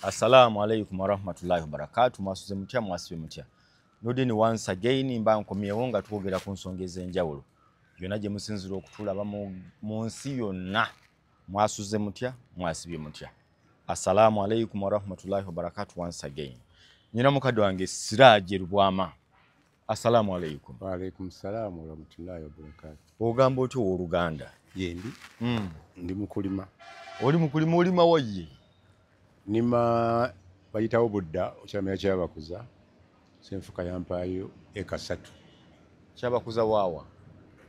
Assalamu alaikum warahmatullahi wabarakatuh. Mwasuze mutya mwasibe mutya. Nudini once again mba nkomyewo nga twogera ku nsonga ez'enjawulo. Byonna gye musinzira okutulaba mu nsi yonna. Mwasuze mutya mwasibye mutya. Assalamu alaikum warahmatullahi wabarakatuh once again. Nyina mukadde wange Siraje Rubwama. Assalamu alaikum. Wa alaikum salam warahmatullahi wabarakatuh. Ogamba otyo Oluganda? Yendi. Ndi mukulima. Oli mukulima olima waye? Nima bayitawo budda okyamya kyabakuza. Senfuka yampayo eka 3. Kyabakuza wawa?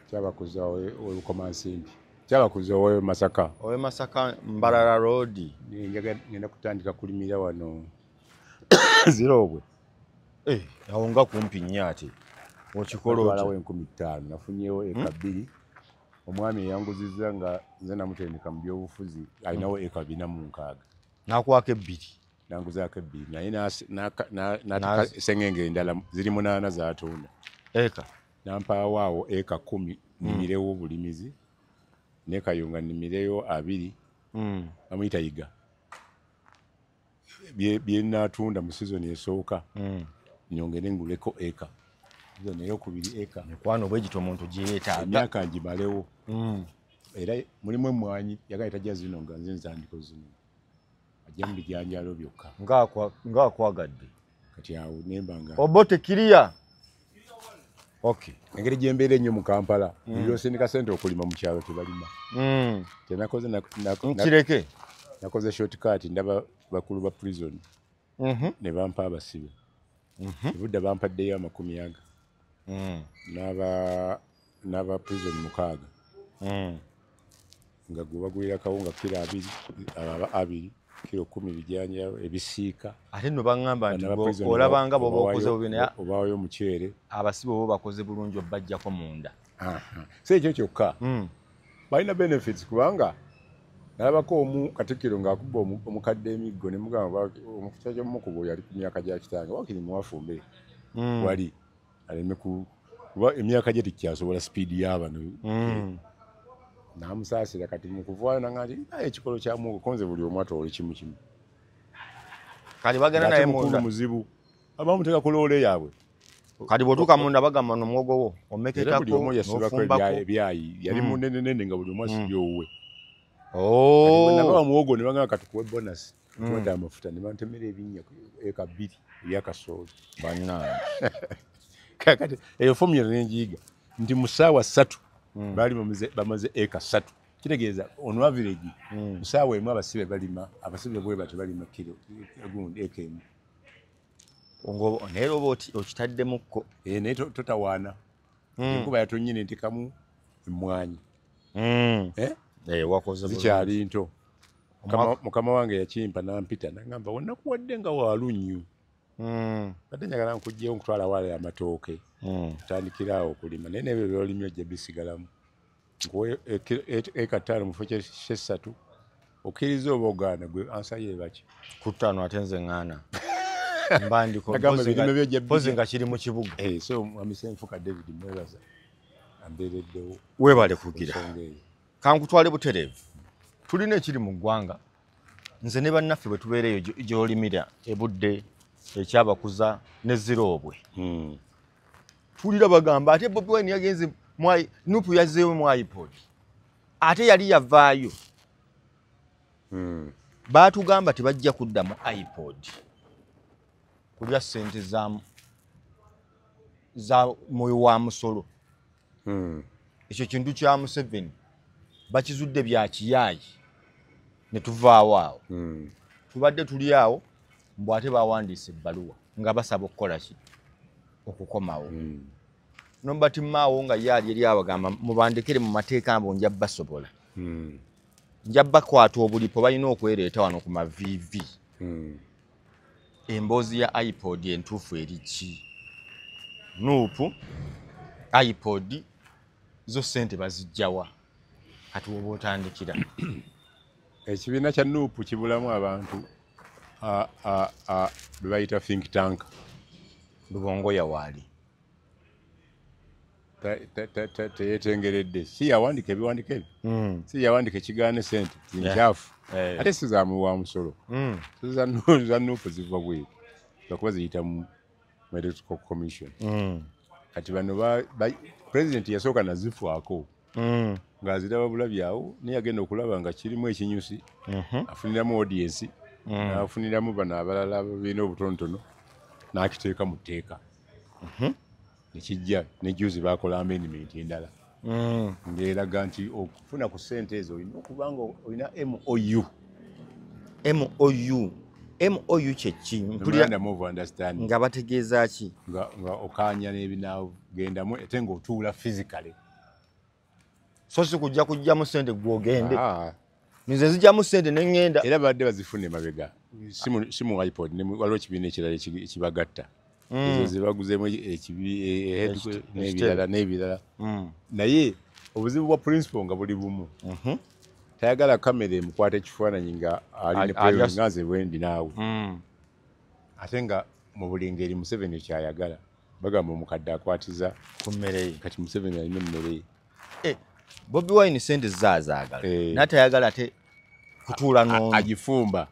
Kyabakuza olukomansimbi. Kyabakuza owe Masaka. Owe Masaka Mbarara Road. Ngenda kutandika kulimira wano. Zirobwe. Awo nga kumpi nnyo ate. Okikola wala we 15 nafunyewo eka 2. Omwami yanguzizza nga nze namutendeka mu byobufuzi alinawo eka 4 nakwake 2 nanguzaako 2 naye nataka sengenge endala ziri 8 zatunda eka nampaawo eka 10 nimirewo bulimizi nekayunga nimireyo 2 amuyita yiga bye natunda mu season esooka nyongere nguleko eka zone yokubiri eka mikwano bwegito omuntu gireeta emyaka ngibalewo era mulimu emwanyi yagaita jja zino nga nze nzandiko zino ajja mu bijanjalo byokka ngaakwagadde kati awo nembanga obote kiriya okay engeri gyembeera ennyo mu Kampala ndirosindika sente okulima mu kyalo tebalima tenakoze nkireke nakoze shortcut ndaba bakulu ba prison ne bampa abasibe budda bampaddeyo 100 naba prison 6 nga gubagwira kawunga kilo 2 kilo 10 bijanja ebisiika ate no bangamba nti olabanga bobo okoze obina obayo mukyere abasibe bo bakoze bulungi obajjako munda se ekyo kyokka balina benefits kubanga nalabako katikiro ng'akubba omukadde emiggo ne mugamba omukyajja mukubo yali ku myaka gya kitange wakiri muwafumbe wali aleme kuba emyaka gye tikyasobola speed y'abano namusaasira kati mukuvaayo nangati ekikolo kya mugo konze buli omu atoola kimu kimu kali bagenda naye munda muzibu abamuteeka ku loole yaabwe kali bwotuuka munda bagamba n'omwogo wo omeketako n'ofumbako ebyayi yali munenenene nga buli omu asibye owuwe nababa muwogo ne bagamba katukuwe bonus tuwadde amafuta ne bantemera ebinnya eka 2 ebyakasooli bannange kakati eyo formula nenjiga nti mu ssaawa 3 bali bamaze eka 3 kitegeeza on average mu ssaawa emu abasibe balima abasibe bwe bati balima kilo gundi eka emu naye oba okitaddemukko naye totawaana enkuba yatonyine ntekamu emmwanyi wakoze zikyali nto mukama wange yakimpa nampita nagamba wanakuwadde nga walunyu badde njagala nkugyewo nkutwala wala amatooke tutandikiraawo okulima naye nebyo byolimye ojja bisigalamu nkuwe eka 5 mu kifo kye 3 okkiriza oba ogaana gwe ansaye baki ku 5 ate nze ŋŋaana mba ndikopozi nga kiri mu kibuga so amisenfuka David mwebaza ambeereddewo weebale kugira kankutwale butereevu tulina ekiri mu ggwanga nze ne bannaffe bwe tubeereyo gy'olimira ebudde ekyabakuza ne Ziroobwe tulira bagamba ate Bobi Wine yagenze Nuupu yazzeewo mu iPod ate yali yavaayo baatugamba tebajja kudda mu iPod kulya ssente za moyo wa musolo ekyo kintu kya Museveni bakizudde bya kiyaayi ne tuvaawo awo tubadde tuli awo mbw ate bawandiisa ebbaluwa nga basaba okukola ki okukomawo nombati maawo nga yaali eri abagamba mubandikire mu mateeka mbo nja basobola nja bakwata obulipo balina okwereeta wano ku mavivi emboozi ya iPod entuufu eri ki Nuupu iPod zo ssente bazijjawa kati woba otandikira ekibiina kya Nuupu kibulamu abantu bebayita think tank Lubongo yawaali teyetengeredde si yawandika ebiwandiko ebyo si yawandika ekigaane sente zinkyafu ate si zamuwa musolo za nuupu ziva bweru lwakuba ziyita mu electoral commission kati bano president yasooka nazifaako ng'aziraba bulabyawo naye agenda okulaba nga kirimu ekinyusi afuniramu audience n'afuniramu bano abalala ababiina obutonotono n'akiteeka mu tteeka nekijja ne juzi bakola amendment endala ng'eraga nti okufuna ku ssente ezo olina okuba nga olina MOU kyeki nga bategeeza ki nga okaanya n'ebinaagendamu ate ng'otuula physically so si kujjamu ssente gwogende nze nzijjamu ssente neŋŋenda era badde bazifuna emabega si mu iPod waliwo ekibiina ekirala ekibagatta ezo zebaguzeemu n'ebirala naye obuzibu bwa principal nga buli bumu tayagala kamera emukwata ekifaananyi nga ali ne nga nze bwendi naawe ate nga mu buli ngeri Museveni kyayagala bagamba omukadde akwatiza ku mmere ye kati Museveni alina emmere ye Bobi Wine sente zaazagala natayagala ate kutuula n'omu agifumba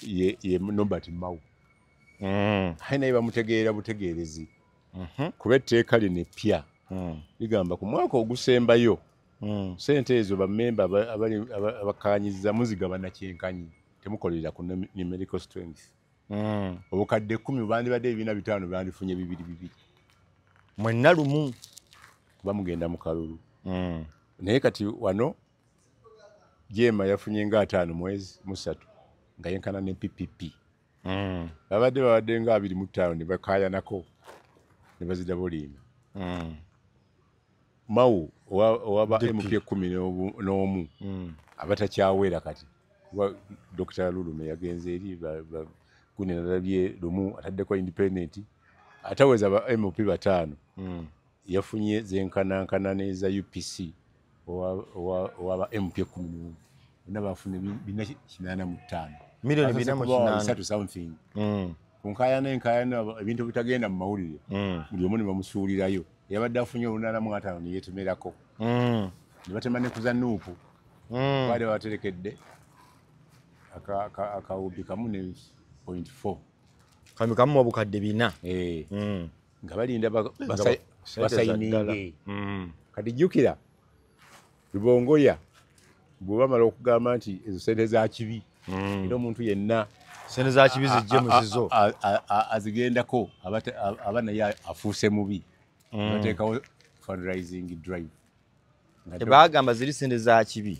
ye Norbert Mao aye naye bamutegeera butegeerezi kuba etteeka lino eppya ligamba ku mwaka ogusembayo sente ezo bammemba abakaanyiza muzigabana kyenkanyi temukolerera ku numerical strength obukadde 10 bandibadde ebibiina 5 bandifunye 2 mwenna lumu bamugenda mu kalulu naye kati wano Jema yafunye nga 5 mwezi 3 nga yenkana ne PPP babadde nga 25 ne bakaayanako ne bazida bolinga Mau owaba MP 11 abatakyawera kati kuba Dr. Lulume yagenze eri gune nalabye lumu ataddeko independent ataweza ba MP 5 yafunye zenkanankana neza UPC owaba MP 11 nabafune 485 milioni 485 something kunkayana ebintu bitagenda mu mawulire buli omu ne bamusuulirayo yabadde afunye 805 ne yetemerako ne batema ne kuza nuupu baade baterekedde akawubi kamu ne 0.4 kami kamu obukadde 4 nga balinda basayininge kati jjukira Lubongoya bw'obamala okugamba nti ezo sente za kibi era omuntu yenna sente za kibi zijje muzizo azigendako aba naye afuuse mubi bateekawo fundraising drive tebagamba ziri sente za kibi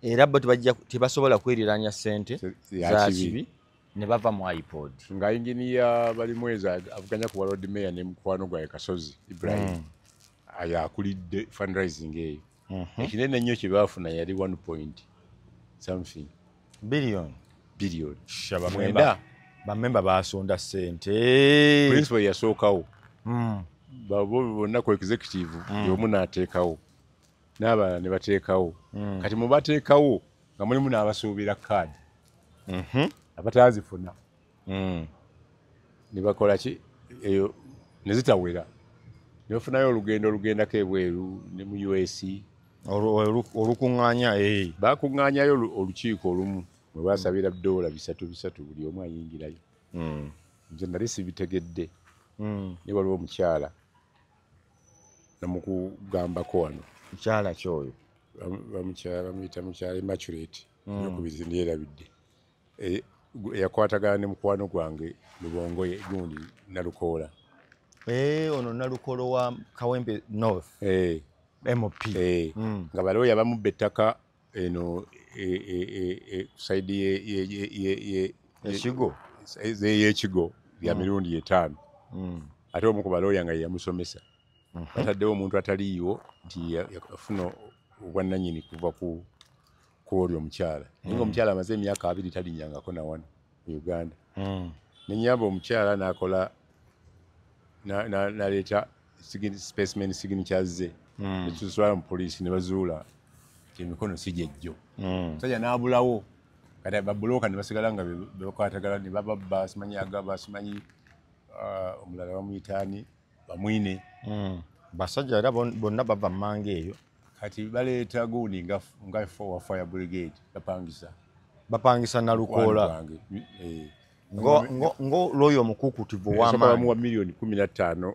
era bo tebasobola kweriranya sente za kibi ne bava mu iPod nga inginiya balimweza avuganya ku road mayor ne mukwano gwa Kasozi Ibrahim ayakulidde fundraising eyo ekinene nnyo kye baafuna yali 1 point something billion mwenda bamemba basonda sente principal yasookawo bonna ku executive y'omu n'ateekawo n'abalala ne bateekawo kati mu bateekawo nga mulimu n'abasuubira kaadi abataazifuna ne bakola ki eyo ne zitawera ne bafunayo olugendo olugendako ebweru ne mu US olukuŋŋaanya bakuŋŋaanyayo olukiiko olumu mwe baasabira $300 buli omu ayingirayo nze nali sibitegedde naye waliwo omukyala namukugambako wano mukyala kyoyo bamuyita mukyala Immaculate yokubiri ndyerabidde yakwatagana ne mukwano gwange Lubongoye gundi Nalukoola ono Nalukolo wa Kawempe North MP nga baliwo yabamubba ettaka eno saidi ekigo y'ekigo lya mirundi 5 ate omu ku balooya nga yamusomesa bataddewo omuntu ataliiwo nti yafuna obwannannyini kuva ku olyo omukyala naye nga omukyala amaze emyaka 2 talinnyangako na wano mu Uganda nenyamba omukyala n'akola n'aleeta specimen signatures ze ekiswala mu poliisi ne bazuula nti emikono si gyejjo musajja n'abulawo kati babulooka ne basigala nga bebakwatagala ne bababba simanyi agaba simanyi omulala bamuyitaani bamwine basajja era bonna bava Mmange eyo kati baleeta gundi nga wa fire brigade bapangisa Nalukoola ngo loyo omukukutivu w'amaanyi wa milioni 15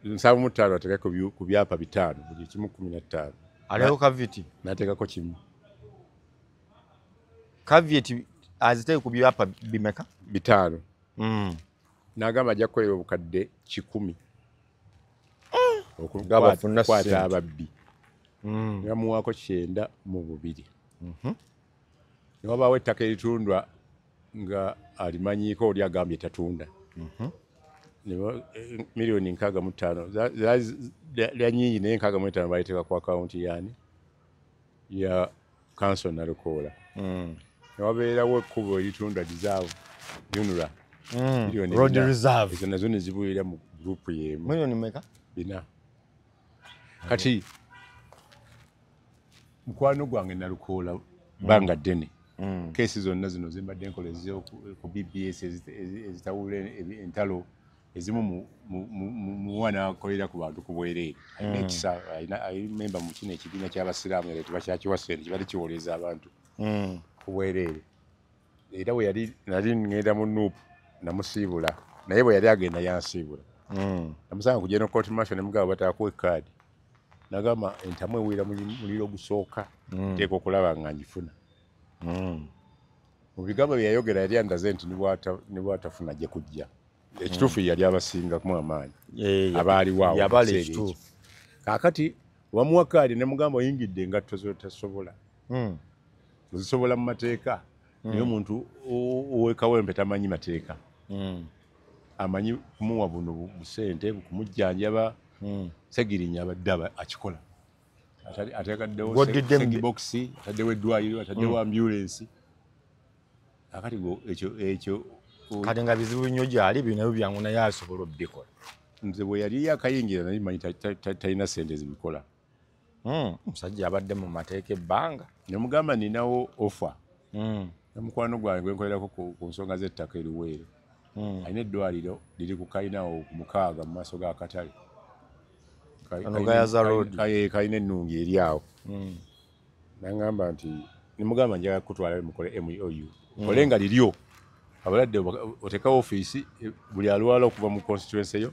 7.5 atekako ku byapa 5 buli kimu 15 aliho kaviti natekako kimu kaviti aziteke ku byapa bimeka 5 nagamba ajja kukolera obukadde 10 okukwata ababbi ngamuwaako 9 mu 2 niwabaawo ettaka eritundwa nga alimanyiiko oli agambye tatunda milioni 65 lyanyingi naye 65 baliteeka ku akawunti yani ya council Nalukoola newabeerawo ekkubo eritundwa reserve unura road reserve ezo nazo nezibuulira mu gurupu yemu milioni meka 4 kati mukwano gwange Nalukoola banga ddene kesi zonna zino zimbadde nkola ku BBS ezitawula entalo ezimu muwana akolera ku bantu ku bwereere alina ekisa memba mu kino ekibiina ky'abasiraamu era tebakyakiwasente kibadde kiwoleeza abantu ku bwereere era we nali ngenda mu nuupu namusiibula naye bwe yali agenda yansiibula namusanga kugenda court martial nemugamba bataakuwa ekaadi nagamba entamu ewira muliro gusooka teeka okulaba nga ngifuna mu bigambo bye yayogera yali andaze nti ni bwatafuna gye kujja ekituufu yali abasingamu amaanyi abaaliwo kaakati wamuwa kaadi nemugamba oyingidde engatto zotasobola ozisobola mu mateeka naye omuntu owekawempe tamanyi mateeka amanyi kumuwa buno busente kumujjanjaba segirinya abadde akikola ateekaddewo segibokisi ataddewo eddwaliro ataddewo ambulensi akati ekyo kati nga bizibu nnyo gyali binabyo byangu naye asobola obbikola nze bwe yali yakayingira naye manyi talina sente zibikola omusajja abadde mu mateeka ebbanga nemugamba ninawo ofa namukwano gwange gwenkolerako ku nsonga z'ettaka eriweero alina eddwaliro liri ku kalinawo ku 6 mu maaso g'akatale kalina ennungi eri awo nagamba nti nimugamba njagala kutwala mukole MOU kole nga liryo abaladde otekawo ofiisi buli alwala okuva mu constituency eyo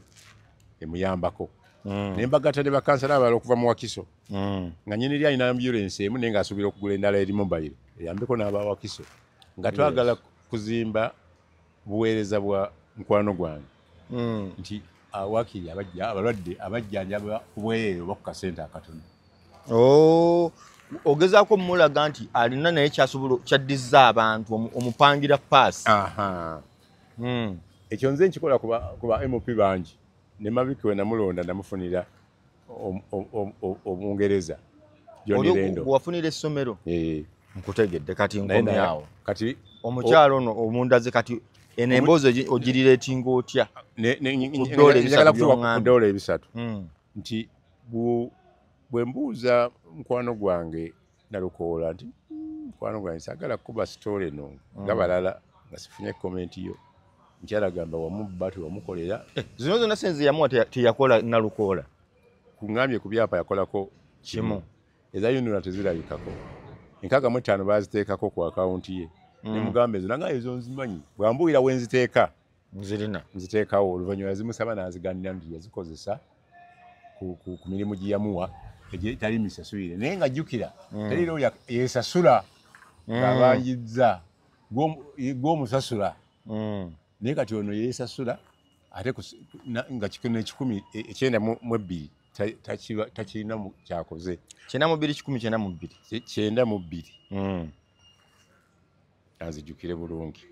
emuyambako nembagatta ne bakansala abalala okuva mu Wakiso nga nyini eri alina ambulance emu naye ng'asuubira okugula endala eri mobile eyambeko n'aba Wakiso nga twagala kuzimba buweereza bwa mukwano gwange nti awakiri abalwadde abajjanjaba ku bwereere oba ku kasente akatono ogezaako mulaga nti alina naye kyaddiza abantu omupangira paasi ekyo nze nkikola kuba MP bangi ne Mabiki we namulonda namufunira Omungereza Jonirendo wafunira essomero nkutegedde kati nkomyawo kati omukyalo ono omundaze kati eno emboozi ogirireetinga otya kudola ebisatu nti bwe mbuuza mukwano gwange Nalukoola nti mukwano gwange sagala kuba sitole eno nga balala nga sifunye komenti yo mukyala gamba wamubba tewamukolera zino zonna senzi yamuwa teyakola Nalukoola kuŋŋambye ku byapa yakolako kimu eza yunula tezirabikako 65 baziteekako ku akawunti ye nemugamba ezo nanga ezo nzimanyi bwambuulira we nziteeka nziteekawo oluvannyuma yazimusaba n'aziganira nti yazikozesa ku mirimu gye yamuwa tali misasulire naye nga jjukira taliro yesasula ng'abanjizza gw'omusasula naye kati ono yesasula ate nga 992 takirina kyakoze 92 azijjukire bulungi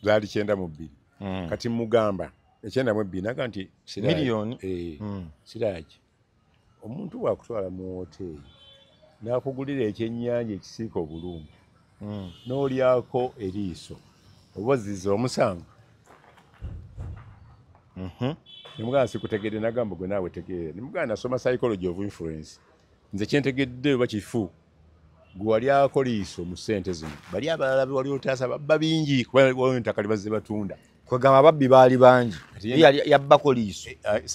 zaali 92 kati mugamba 92 naga nti miliyoni siraki omuntu wakutwala mu hoteri n'akugulira ekyennyanja ekisiika obulungi n'olyako eriiso oba ozizza omusango nemugamba sikutegedde nagamba gwe naawe tegeera nemugamba nasoma psychology of influence nze kyentegedde oba kifu gwe walyako liiso mu ssente zino bali abalala wali otaasa babba bingi kuba waliwo entaka libazze batunda kwegamba ababbi baali bangi yabbako liiso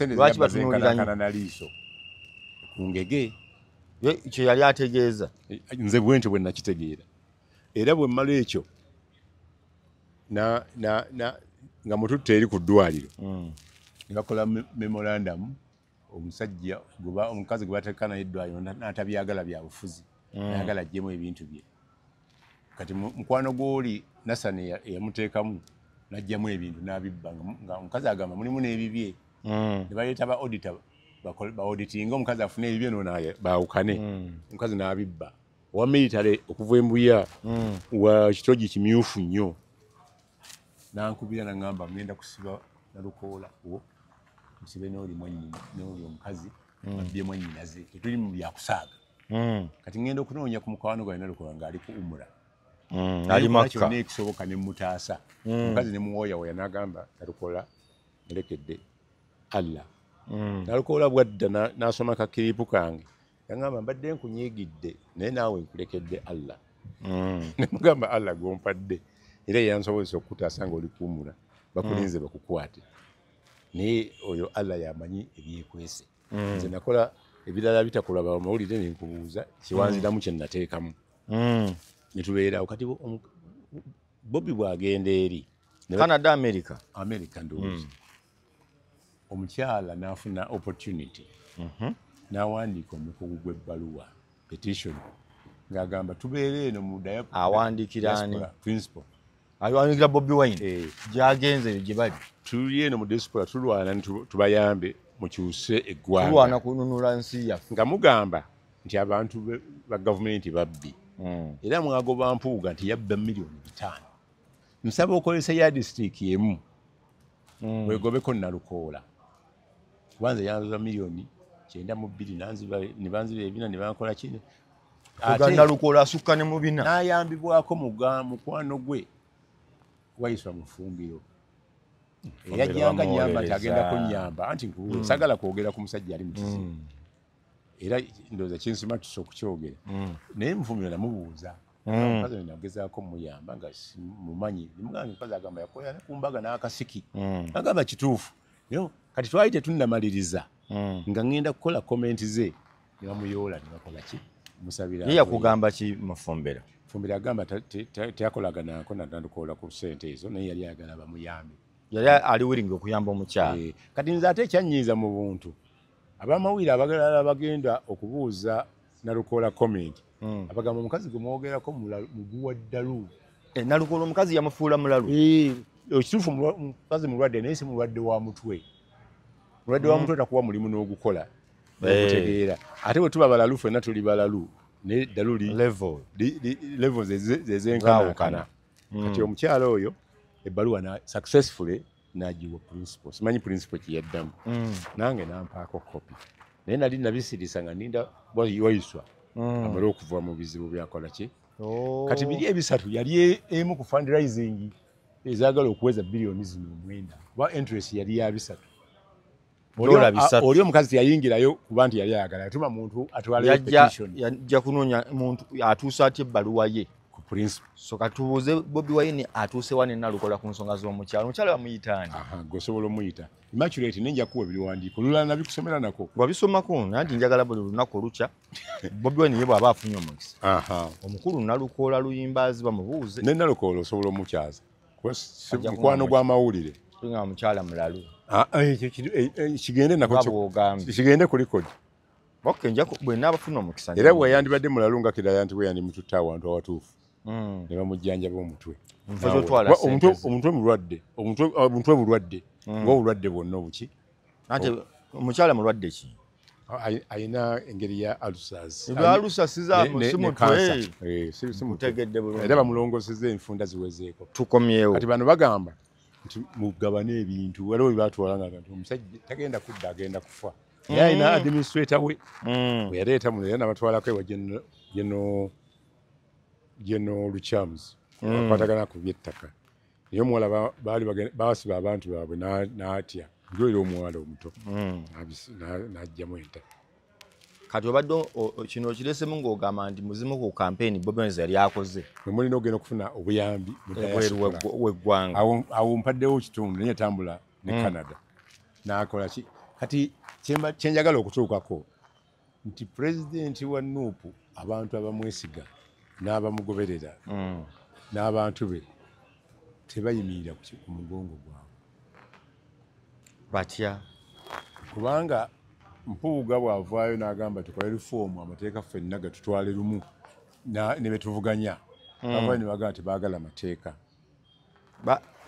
lwaki batunuulira na liiso ku ngege kye yali ategeeza nze bwentyo bwe nakitegeera era bwe mmala ekyo nga mututte eri ku ddwaliro ne bakola memorandum omusajja omukazi gwe bateeka naye eddwaliro n'atabyagala bya bufuzi ayagala ajjemu ebintu bye kati mukwano gw'oli Nasani eyamuteekamu n'ajjamu ebintu n'abibba nga omukazi agamba mulimu n'ebibye ne baleeta ba auditor baauditinga omukazi afune ebibye noonaye baawukane omukazi n'abibba owa militale okuva embuya wa kitogi kimyufu nnyo nankubira naŋŋamba ngenda kusiba nalukoola musibe n'oli omukazi babyemu annyinaze tetuli mu byakusaaga kati ngenda okunoonya ku mukwano gwange nalukoola ng'ali ku umura ali Makka kyonna ekisoboka ne mutaasa omukazi ne muwoyawoya n'agamba nalukoola mulekedde Allah nalukoola bwadda n'asoma kakiripu kange yaŋŋamba mbadde nkunyiigidde naye naawe nkulekedde Allah ne mugamba Allah gw'ompadde era yansobozesa okukutaasa ng'oli kuumula bakulinze bakukwate naye oyo Allah yamanyi ebyekwese nze nakola ebirala bitakola bamawulire nenkubuuza kiwanziramu kye nateekamu ne tubeerawo kati Bobby bw'agenda eri Canada America ndowooza omukyala n'afuna opportunity n'awandiika omukugu gw'ebbaluwa petition ng'agamba tubeere eno mu awandiikira principal awandiikira Bobby Wine gy'agenze gye bali tuli eno mu diaspora tulwana tubayambe mukyuse eggwanga tulwana kununula nsi yaffe nga mugamba nti abantu ba gavumenti babbi era mwagoba mpuuga nti yabba miliyoni 5 nsaba okozesa ya district emu wegobeko nalukoola kubanza yanzuza miliyoni 92 ne banziba ebina ne bankola kino nalukoola asukka ne mu bina n'ayambibwako mukwano gwe wayiswa mu fumbiro yajjanga nyamba nti agenda kunnyamba anti sagala kwogera ku musajja ali mukizibu era ndowooza kinsima tusa okukyogera naye mufumbiro namubuuza omukazi oyo nagezaako muyamba nga mumanyi nimugamba omukazi agamba yakolera ne ku mbaga n'akasiki agamba kituufu kati twali tetunnamaliriza nga ngenda kukola komenti ze ne bamuyoola ne bakola ki musabira ye yakugamba ki Mufumbira Fumbira agamba teyakolaganaako nalukoola ku ssente ezo naye yali ayagala bamuyambe yali ali willing okuyamba omukyala kati nze ate ekyannyiiza mu buntu abamawulire abagalala bagenda okubuuza nalukoola comment abagamba omukazi gwe mwogerako muguwa ddalu nalukoola omukazi yamufuula mulalu ekituufu mukazi mulwadde naye si mulwadde wa mutwe mulwadde wa mutwe takuwa mulimu n'ogukola okutegeera ate bwe tuba balalu ffenna tuli balalu naye ddalu level zezenkanankana kati omukyala oyo ebbaluwa successfully n'agiwa principal simanyi principal kiyaddamu nange nampaako kopi naye nali nabisirisa nga ninda wayiswa amale okuva mu bizibu byakola ki kati biri ebisatu yali emu ku fundraising ezaagala okuweza biliyoni zino 9 kuba interest yali ya bisatu oli omukazi teyayingirayo kuba nti yali ayagala yatuma muntu atwala petition yajja kunoonya muntu atuusa atya ebbaluwa ye ku principal so katubuuze Bobby Wine atuuse wane nalukoola ku nsonga z'omukyala omukyala bamuyitaani gosobola omuyita Immaculate nenja kuwa ebiwandiiko olulala nabikusomera nako wabisomako naye nti njagala buli lunaku olukya Bobby Wine ye bw'aba afunye omukisa omukulu nalukoola luyimbaazi bamubuuze ne nalukoola osobola omukyaza mukwano gw'amawulire nga mukyala mulalu kigende nako kigende kuli kodi bwe naabafuna omukisa era bwe yandibadde mulalu nga kiraya nti bwe yandimututte awantu awatuufu ne bamujjanjaba omutwe omutwe mulwadde omutwe bulwadde ng'obulwadde bwonna obuki anti omukyala mulwadde ki ayina engeri ya ulcers mutegedde bulungi era bamulongosezza enfunda ziwezeeko tukomyewo kati bano bagamba nti mugabane ebintu waliwo byatwalanga nti omusajja tagenda kudda agenda kufa naye alina administrator we bwe yaleeta muno era nabatwalako ewa General Luchams bakwatagana ku by'ettaka naye omuwala baasiba abantu baabwe n'atya njoyira omuwala omuto n'ajjamu enta kati obadde kino kiresemu ng'ogamba nti muzimu ku campaign Bobi Wine yali akoze mulina ogenda okufuna obuyambi w'eggwanga awo mpaddewo kitundu naye tambula ne Canada n'akola ki kati kyenjagala okutuukako nti pulezidenti wa Nuupu abantu abamwesiga n'abamugoberera n'abantu be tebayimirira ku mugongo gwabwe batya kubanga Mpuuga bw'avaayo n'agamba tukole reform amateeka ffenna gatutwale lumu ne betuvuganya bavaayo ne bagamba tebaagala mateeka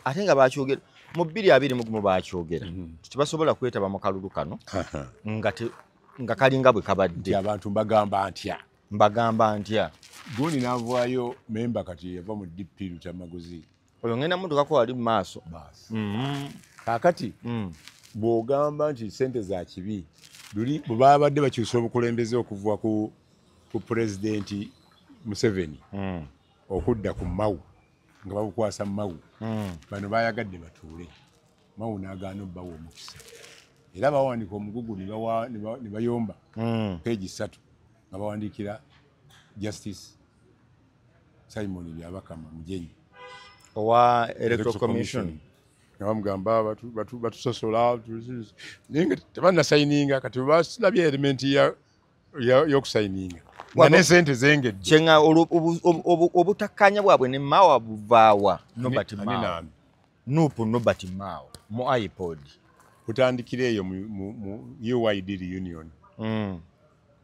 ate nga bakyogera mu 2021 bakyogera tebasobola kwetaba mu kalulu kano nga kalinga bwe kabadde abantu mbagamba ntya gundi n'avaayo memba kati yava mu DP Lutamaguzi oyo ngenda mudukako wali mu maaso kaakati bw'ogamba nti sente za kibi luli bwe babadde bakyusa obukulembeze okuva ku pulezidenti Museveni okudda ku Mawu nga babukwasa Mawu bano bayagadde batuule Mawu n'agaana obbawa omukisa era bawandiika omugugu ne bayomba peegi 3 nga bawandiikira Justice Simon Byabakama Mujenyi owa Electoral Commission nga bamugamba batusosola naye nga tebannasayininga kati basilabye elementi y'okusayininga nga ne sente zengedde kyenga obutakkanya bwabwe ne Mawa buvaawa Nuupu Nobert Mao mu iPod kutandikira eyo mu UID reunion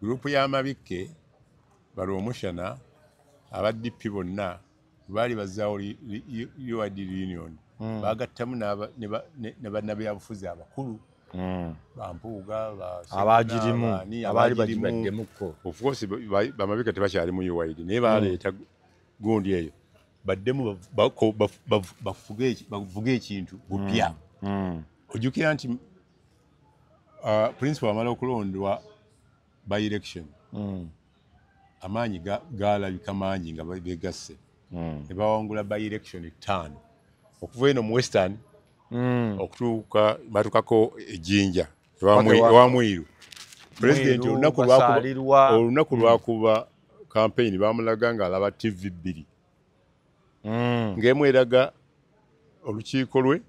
gurupu y'amabikke balwomushana aba DP bonna baali bazzaawo UID reunion bagattamu ne bannabyabufuzi abakulu Bampuuga abagirimu abaali bagibaddemuko of course bamabika tebakyali mu UID naye baleeta gundi eyo baddemu bavuge ekintu bupya ojjukira nti principal amala okulondwa by election amaanyi galabika mangi nga begasse ne bawangula by election 5 okuva eno mu Western okutuuka batukako ejjinja ewa Mwiru president olunaku lwakuba campaign bamulaga nga alaba TV 2 ng'emu eraga olukiiko lwe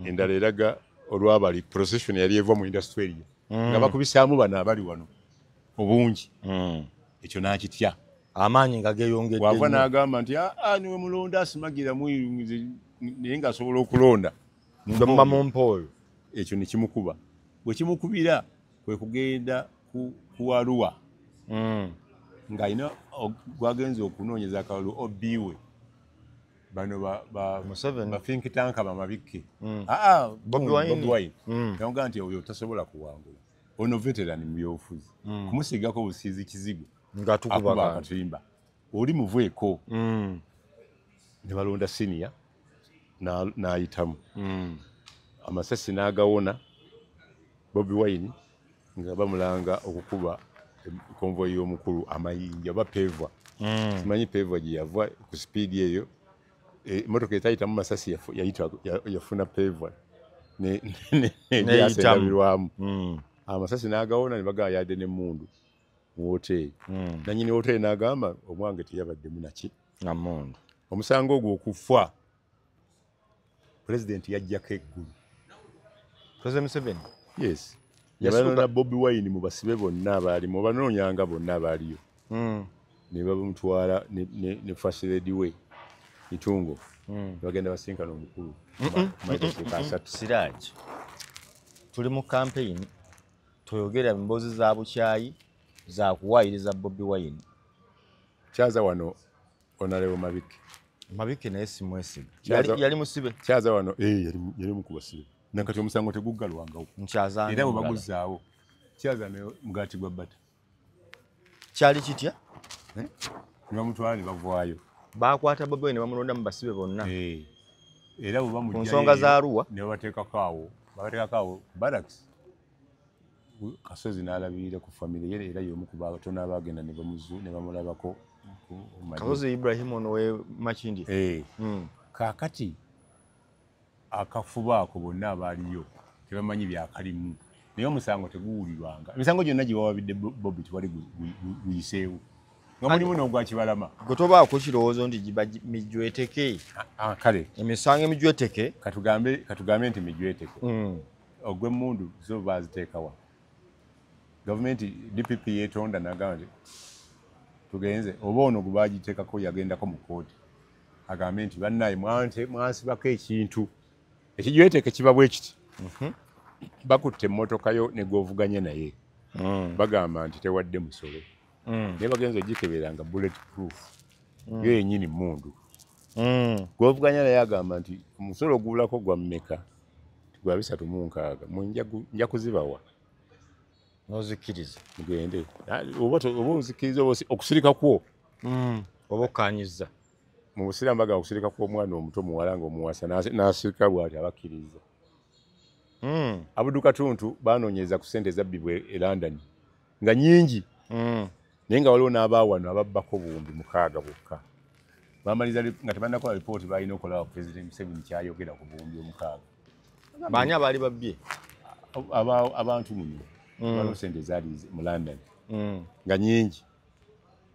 endala eraga olwabali procession yali eva mu industry area nga bakubisaamu bano abali wano obungi ekyo n'akitya amaanyi nga geeyongedde wava n'agamba nti niwe mulonda asimagira Mwiru naye ng'asobola okulonda ndomba mu mpoolo ekyo ne kimukuba bwe kimukubira kwe kugenda kuwaluwa ng'alina gwagenza okunoonyeza akalulu obbiwe bano ba think tank bamabikke Bobi Wine yamugamba nti oyo tasobola kuwangula ono veteran mu byobufuzi kumusigako busiizi kizigo ng'atukuba akatimba oli muveeko ne balonda senior n'ayitamu amasasi n'agawona Bobi Wine nga bamulanga okukuba konvoyi y'omukulu amayinja oba peva simanyi peva gye yava ku sipiidi eyo emotoka etayitamu masasi yafuna peva neyasendabirwamu amasasi n'agawona ne bagaba yadde n'emmundu mu woteeri nanyini woteeri n'agamba omwange teyabaddemu naki namundu omusango ogwo okufa President yajjako eggulu President Museveni yes yabalonda Bobi Wine mu basibe bonna abaalimu banoonyanga bonna abaaliyo ne babamutwala ne first lady we Itungo bagenda basinkana omukulu Siraj tuli mu campaign toyogera mboozi za bukyayi za kuwaayiriza Bobi Wine kyaza wano onalewo mabike naye simwesiga yali musibe kyaza wano yali mukubasibe nakati omusango teguggalwangawo era bwe baguzzaawo kyaza ne mugaati gwa bata kyali kitya ne bamutwala ne bavaayo bakwata Bobi Wine ne bamulonda mu basibe bonna era bwe bamujja ku nsonga za Arua ne babateekako barracks Kasozi n'alabirira ku family ye era y'omu ku batono abaagenda ne bamulabako Kasozi Ibrahim ono we Makindi kaakati akafuba ako bonna abaaliyo tebamanyi byakalimu naye omusango teguwulirwanga emisango gyonna gye wawabidde Bobby tewali guyiseewo nga mulimu n'ogwa Kibalama gwe tobaako kirowoozo nti giba mijweteke kale emisango emijweteke katugambe nti mijweteke ogw'emmundu zo baaziteekawa gavumenti DPP yeetonda n'agamba nti tugenze oba ono gwe baagiteekako yagendako mu kooti agambe nti bannaye mwansibako ekintu ekijweteke kiba bwe kiti bakutte emmotoka yo ne gw'ovuganye naye bagamba nti tewadde musolo naye bagenza ogikebera nga bullet proof yo yennyini mmundu gw'ovuganya naye agamba nti omusolo ogulako gwa mmeka gwa 360 nja kuzibawa n'ozikkiriza mugende oba ozikiriza okusirika kwo oba okkanyiza mu busiraamu bagamba okusirika kw'omwana omuto muwala ng'omuwasa n'asirika bw'ati abakkiriza Abudu Katuntu baanoonyeza ku ssente zabbibwa e London nga nnyingi naye nga waliwo n'abaawano ababbako 6,000 bokka bamaliza nga tebannakola lipooti balina okola President Museveni kyayogera ku 6,000 baani abaali babbye abantu muno waliwo ssente zaali mu London nga nnyingi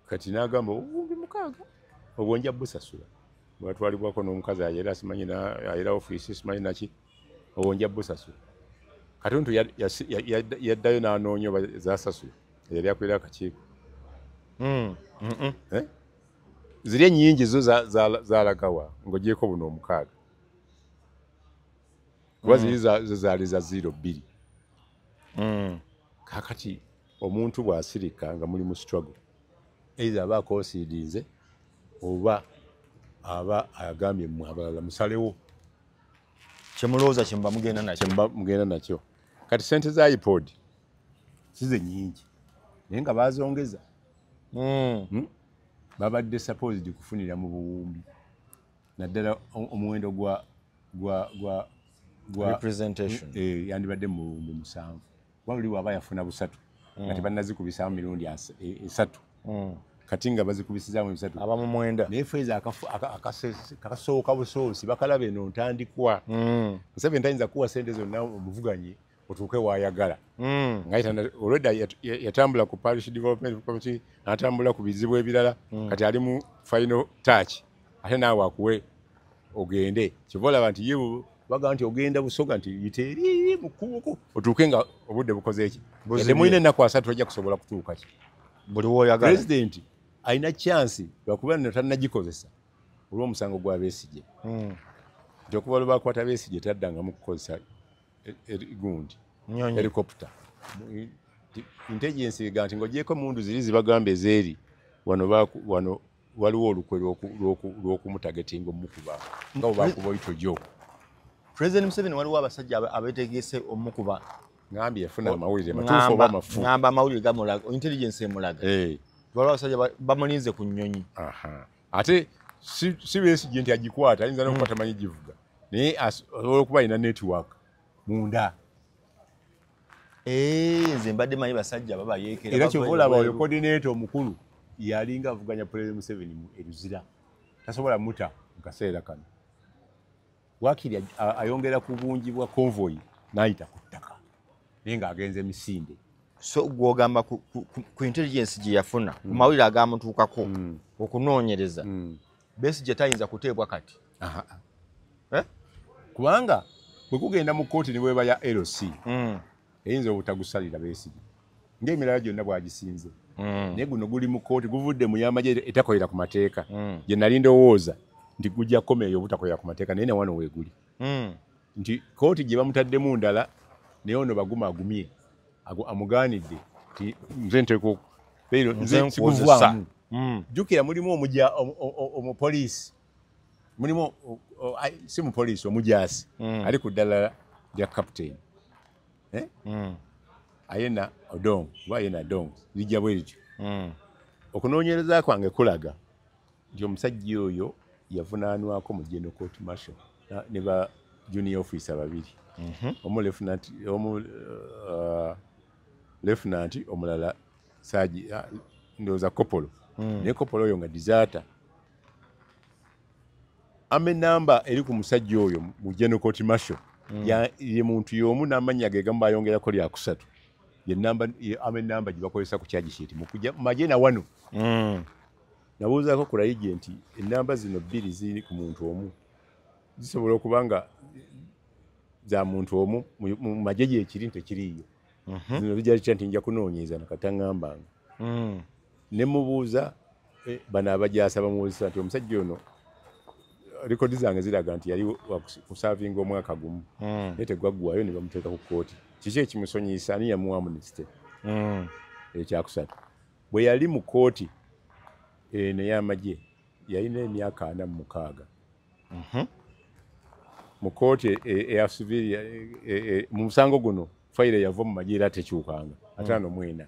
kati n'agamba 6,000 obwo nja busasula bwatwalibwako n'omukazi ayera simanyi ayera ofiisi simanyi naki obwo nja busasula Katuntu yaddayo n'anoonya oba zasasula yali akwera akakiiko ziri ennyingi zo zalagawa ng'ogyeko buno 6,000 kuba ziri zaali za 0-2 kakati omuntu bw'asirika nga muli mu struggle either aba akoosiidinze oba aba agambye mmwe abalala musalewo kyemulowooza kyemuba mugenda nakyo kati ssente za iPod size nnyingi naye nga baazongeza babadde supposed kufunira mu buwumbi naddala omuwendo gwa representation yandibadde mu buwumbi 7 wabuli waba yafuna 3 kati bannazikubisaamu mirundi 3 kati nga bazikubisizaamu 3 abamu 9 naye feza akasooka busoosi bakalaba eno ntandikwa Museveni tayinza kuwa ssente zonna omuvuganye otuuke waayagala olwedda yatambula ku parish development committee n'atambula ku bizibu ebirala kati ali mu final touch ate naawe akuwe ogende kiva olaba nti ye baga nti ogenda busoga nti yiteeri mu kkubuko otuuke nga obudde bukoze eki ende mulina ennaku 3 ojja kusobola kutuuka ki buli woyagala president alina chance lwakuba nno tannagikozesa olw'omusango gwa Besigye nti okuva lwe bakwata Besigye taddangamu kukozesa gundi helicopter intelligence ega nti ng'ogyeko mundu ziri zibagamba ezeeri wano waliwo olukwe lw'okumutagetinga omukuba nga bwe bakuba oitojo President Museveni waliwo abasajja abeetegese omukuba ngambye yafuna amawulire matuufu oba mafu ngamba amawulire gamulaga intelligence emulaga waliwo abasajja bamulinze ku nnyonyi ate si Besigye nti agikwata ayinza n'okuba tamanyi givuga naye olwokuba alina network munda nze mbadde manyi basajja baba yeekera era kyova olaba oyo coordinator omukulu yalinga avuganya President Museveni mu eruzira tasobola muta mu kaseera kano wakiri ayongera ku bungi bwa convoy n'ayita ku ttaka naye ng'agenza emisinde so gw'ogamba ku intelligence gye yafuna ku mawulire agamutuukako okunoonyereza Besigye tayinza kuteebwa kati kubanga bwe kugenda mu kkooti ne bweba ya LC eyinza obutagusalira Besigye ng'emirala gyonna bwagisinze naye guno guli mu kkooti guvudde mu y'amagye etakolera ku mateeka gye nali ndowooza nti gujja kukomeeyo obutakolera ku mateeka naye ne wano weeguli nti kkooti gye bamutaddemu ndala naye ono baguma agumye amugaanidde nti nze nteeka nze sikuvaamu jjukira mulimu omupoliisi mulimu si mupoliisi omujaasi ali ku ddala lya captain ayena Odong oba ayena Dong lijja bwe lityo okunoonyereza kwange kulaga nti omusajja oyo yavunaanwako mu General Court Martial ne ba junior officer babiri lieutenant omulala saji ndowooza kopolo naye kopolo oyo nga disaata ame namba eri ku musajja oyo mu General Court Martial ye muntu y'omu n'amannya ge gamu bayongerako lya kusatu ye namba amenamba gye bakozesa ku charge sheet mu maje na wano nabuuzaako ku layigi nti ennamba zino bbiri ziri ku muntu omu zisobola okuba nga za muntu omu mu maje gye ekiri tekiriiyo zino bijja kitya nti nja kunoonyeza nakataŋŋambanga ne mubuuza bano abajasa bamubuuza nti omusajja ono rekodi zange ziraga nti yali kusavinga omwaka gumu naye tegwaggwayo ne bamuteeka ku kooti kiki ekimusonyiyisa ani yamuwa amunisite ekyakusatu bwe yali mu kooti ney'amagye yalina emyaka 46 mu kooti eya civil mu musango guno fayire yava mu magye era tekyukanga 54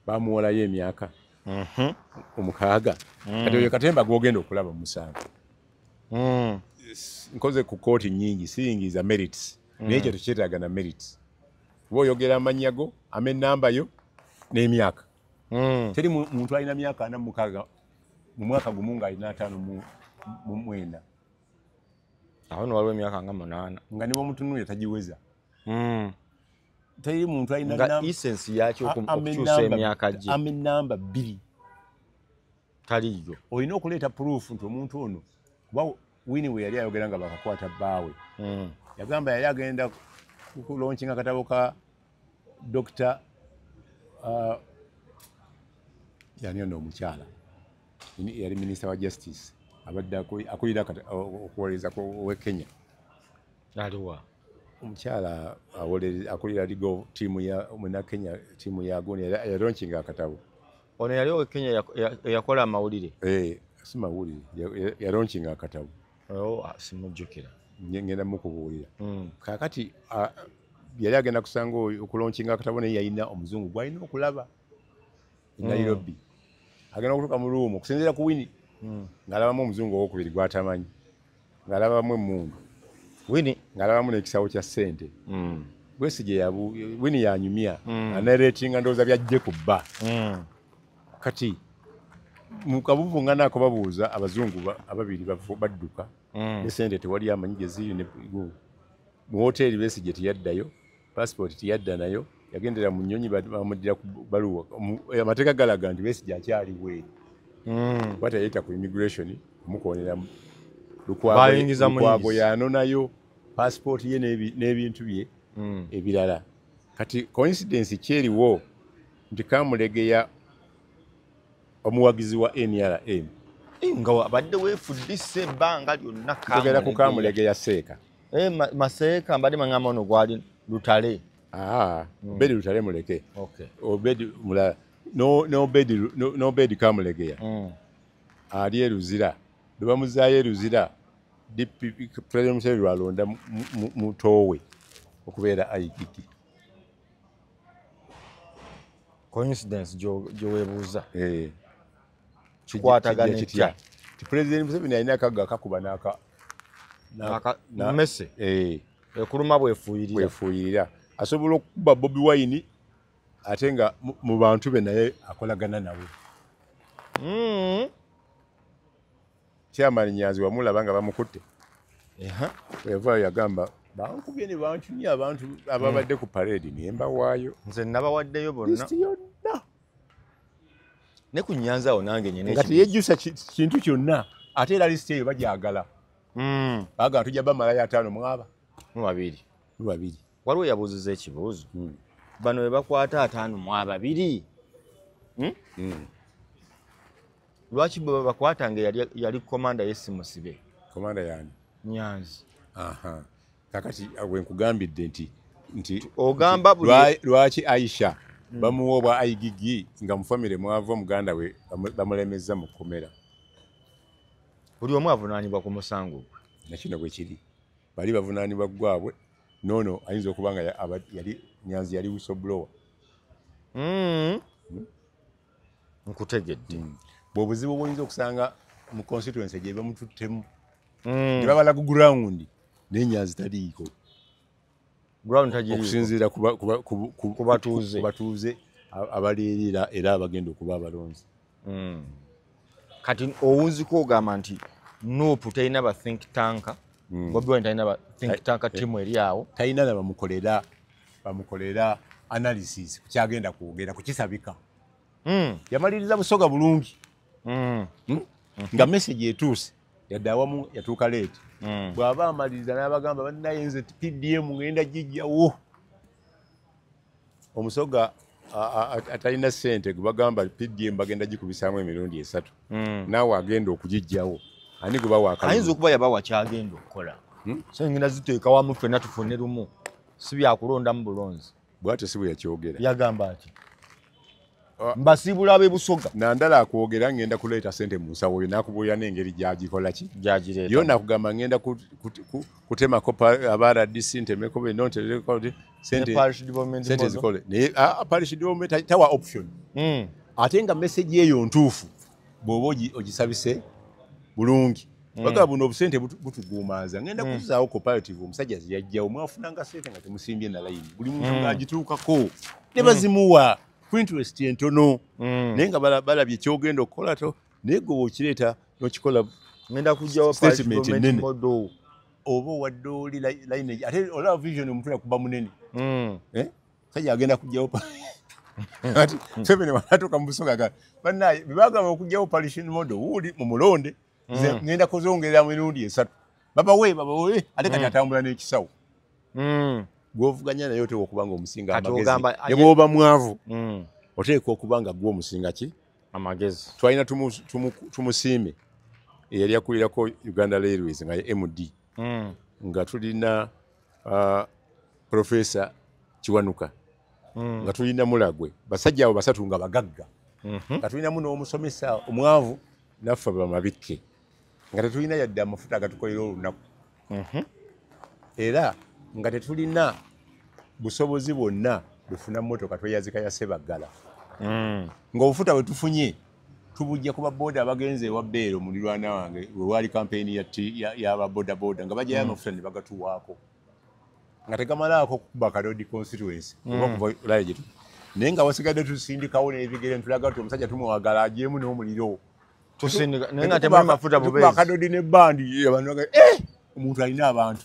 bamuwolayo emyaka 6 kati oyo katemba gwogenda okulaba mu musango nkoze ku kooti nyingi siyingiza merits naye ekyo tekyetaaga na merits kuba oyogera amannya go amenamba yo n'emyaka teri muntu alina myaka 46 mu mwaka gumu ng'alina 59 awo no waliwo emyaka nga 8 nga ne bamutunuulira tagiweza teri muntu alina nga essence yakyo okukyusa emyaka gye amenamba 2 taliyo olina okuleeta proof nti omuntu ono kuba wini we yali ayogera nga bakakwata bbaawe yagamba yali agenda kulonkinga akatabo ka Dr. Yani ono omukyala yali minisita wa justice abadde akulira okuwolereza we Kenya aliwa omukyala akulira legal team ya muna Kenya team ya goni yalonkinga akatabo ono yali we Kenya yakola amawulire si mawulire yalonkinga akatabo simujjukira ngenda mukubuulira kakati yali agenda kusanga okulonkinga akatabo naye yalina omuzungu gwalina okulaba Nairobi agenda okutuuka mu ruumu okusinziira ku wini ng'alabamu omuzungu owokubiri gwatamanyi ng'alabamu emmundu wini ng'alabamu n'ekisawo kya ssente Besigye wini yanyumya anaretinga ndowooza byajje ku bba kati mu kabuvungana ako babuuza abazungu ababiri badduka n'essente tewali amanyi gye ziri mu hoteeri Besigye teyaddayo passport teyadda nayo yagendera mu nnyonyi bamuddira ku baluwa amateeka galaga nti Besigye akyali bweru batayita ku immigration omukoonera lukwago yanonayo passport ye n'ebintu bye ebirala kati coincidence kyeriwo nti Kamulegeya omuwagizi wa NRM nga abadde weefuddise ebbanga lyonna togera ku Kamulegeya Seeka Maseeka mbadde mangamba ono gwali Lutale Obedi Lutale muleke Obedi mulala Obedi Kamulegeya ali Eruzira lwe bamuzaayo Eruzira President Museveni lwalonda mutowe okubeera IGG coincidence gyoweebuuza kikwatagana kitya President Museveni alina akaga akakuba mmese ekuluma bwefuuyirira asobola okuba Bobi Wine ate nga mu bantu be naye akolagana nawe Chairman Nyanzi wamulaba nga bamukutte wevaayo yagamba bankubye ne bantumya abantu ababadde ku parade niyemba waayo nze nabawaddeyo bonna ne ku Nyanzi awo nange nyine nga teyejjusa kintu kyonna ate era lisiti eyo bajagala baga tujja bamalayo 5 mwaba mu babiri waliwo yabuuziza ekibuuzo bano we bakwata 5 mu ababiri lwaki bwe bakwatanga yali komanda y'essimusibe komanda yani Nyanzi kakati wenkugambidde nti ogamba lwaki Aisha bamuwa obwa IGG nga mufamire mwava muganda we bamulemeza mu komera buli omu avunaanibwa ku musango gwe nakino bwe kiri bali bavunaanibwa gwabwe nono ayinza okuba nga yali Nyanzi yali whistleblower nkutegedde bw'obuzibu buyinza okusanga mu constituency gye bamututtemu ne babala ku ground naye Nyanzi taliiko okusinziira ku batuuze abaleerera era abagenda okuba abalonzi kati owunziko ogamba nti Nuupu talina ba think tank Bobi Wine talina think tank team eri awo talina na bamukolera analysis kukyagenda kwogera kukisabika yamaliriza busoga bulungi nga message etuuse yadde awamu yatuuka leeti bw'aba amaliriza n'abagamba bannaye nze PDM ngenda gijjawo omusoga atalina ssente gwe bagamba PDM bagenda gikubisaamu emirundi 3 naawe agenda okugijjawo ani gwe bawa akalulu ayinza okuba yabawa kyagenda okukola so ngenda ziteeka wamu ffenna tufune lumu si byakulonda mu bulonzi bw'atyo si bwe yakyogera yagamba ati mbasiibula ab'ebusoga nandala akwogera ngenda kuleeta ssente mu nsawo yo nakubuulira n'engeri gyagikola ki gyagireeta yo nakugamba ngenda kutemako aba-RDC ntemeko benontereko ssente zikole naye parish development tawa option ate nga message eyo ntuufu bw'oba ogisabise bulungi bagaba buno obusente butuguumaaza ngenda kuzaawo cooperative omusajja ziyajjawo mwafunanga ssente nga temusimbye na layini buli muntu ng'agituukako ne bazimuwa ku interest entono naye nga balabye kyogenda okukola to naye gwe okireeta n'okikola ngenda kujjawo statement ennene oba owadde oli layini ate olaba vision omuntu yakuba munene sajja agenda kujjawo ati Museveni wanatuuka mu busoga ga bannaye bebagamba okujjawo parish model wuuli mumulonde ngenda kuzongerera mu mirundi 3 babawe ate kati atambula n'ekisawo gw'ovuganya naye oteekwa okuba nga omusinga amagezi ne bw'oba mwavu oteekwa okuba nga gwe omusinga ki amagezi twalina tumusiime eyali akulirako Uganda Railways nga ye MD nga tulina Professor Kiwanuka nga tulina Mulagwe basajja abo basatu nga bagagga nga tulinamu n'omusomesa omwavu naffe bamabikke nga tetulina yadde amafuta agatukolera olunaku era nga tetulina busobozi bwonna bufuna mmotoka tweyazika ya Sebaggala ng'obufuta bwe tufunye tubujja ku baboda abagenze ewa Beero mulirwana wange we waali kampeyini y'ababodaboda nga bajjayo amafuta ne bagatuwaako nga tegamalaako kukuba Kalodi constituency oba kuva layo gye naye nga wasigadde tusindikawo n'ebigere ntulaga tuti omusajja tumuwagala ajeemu n'omuliro naye nga temuli mafuta bubeezi Kalodi ne bandi abantu baga omuntu alina abantu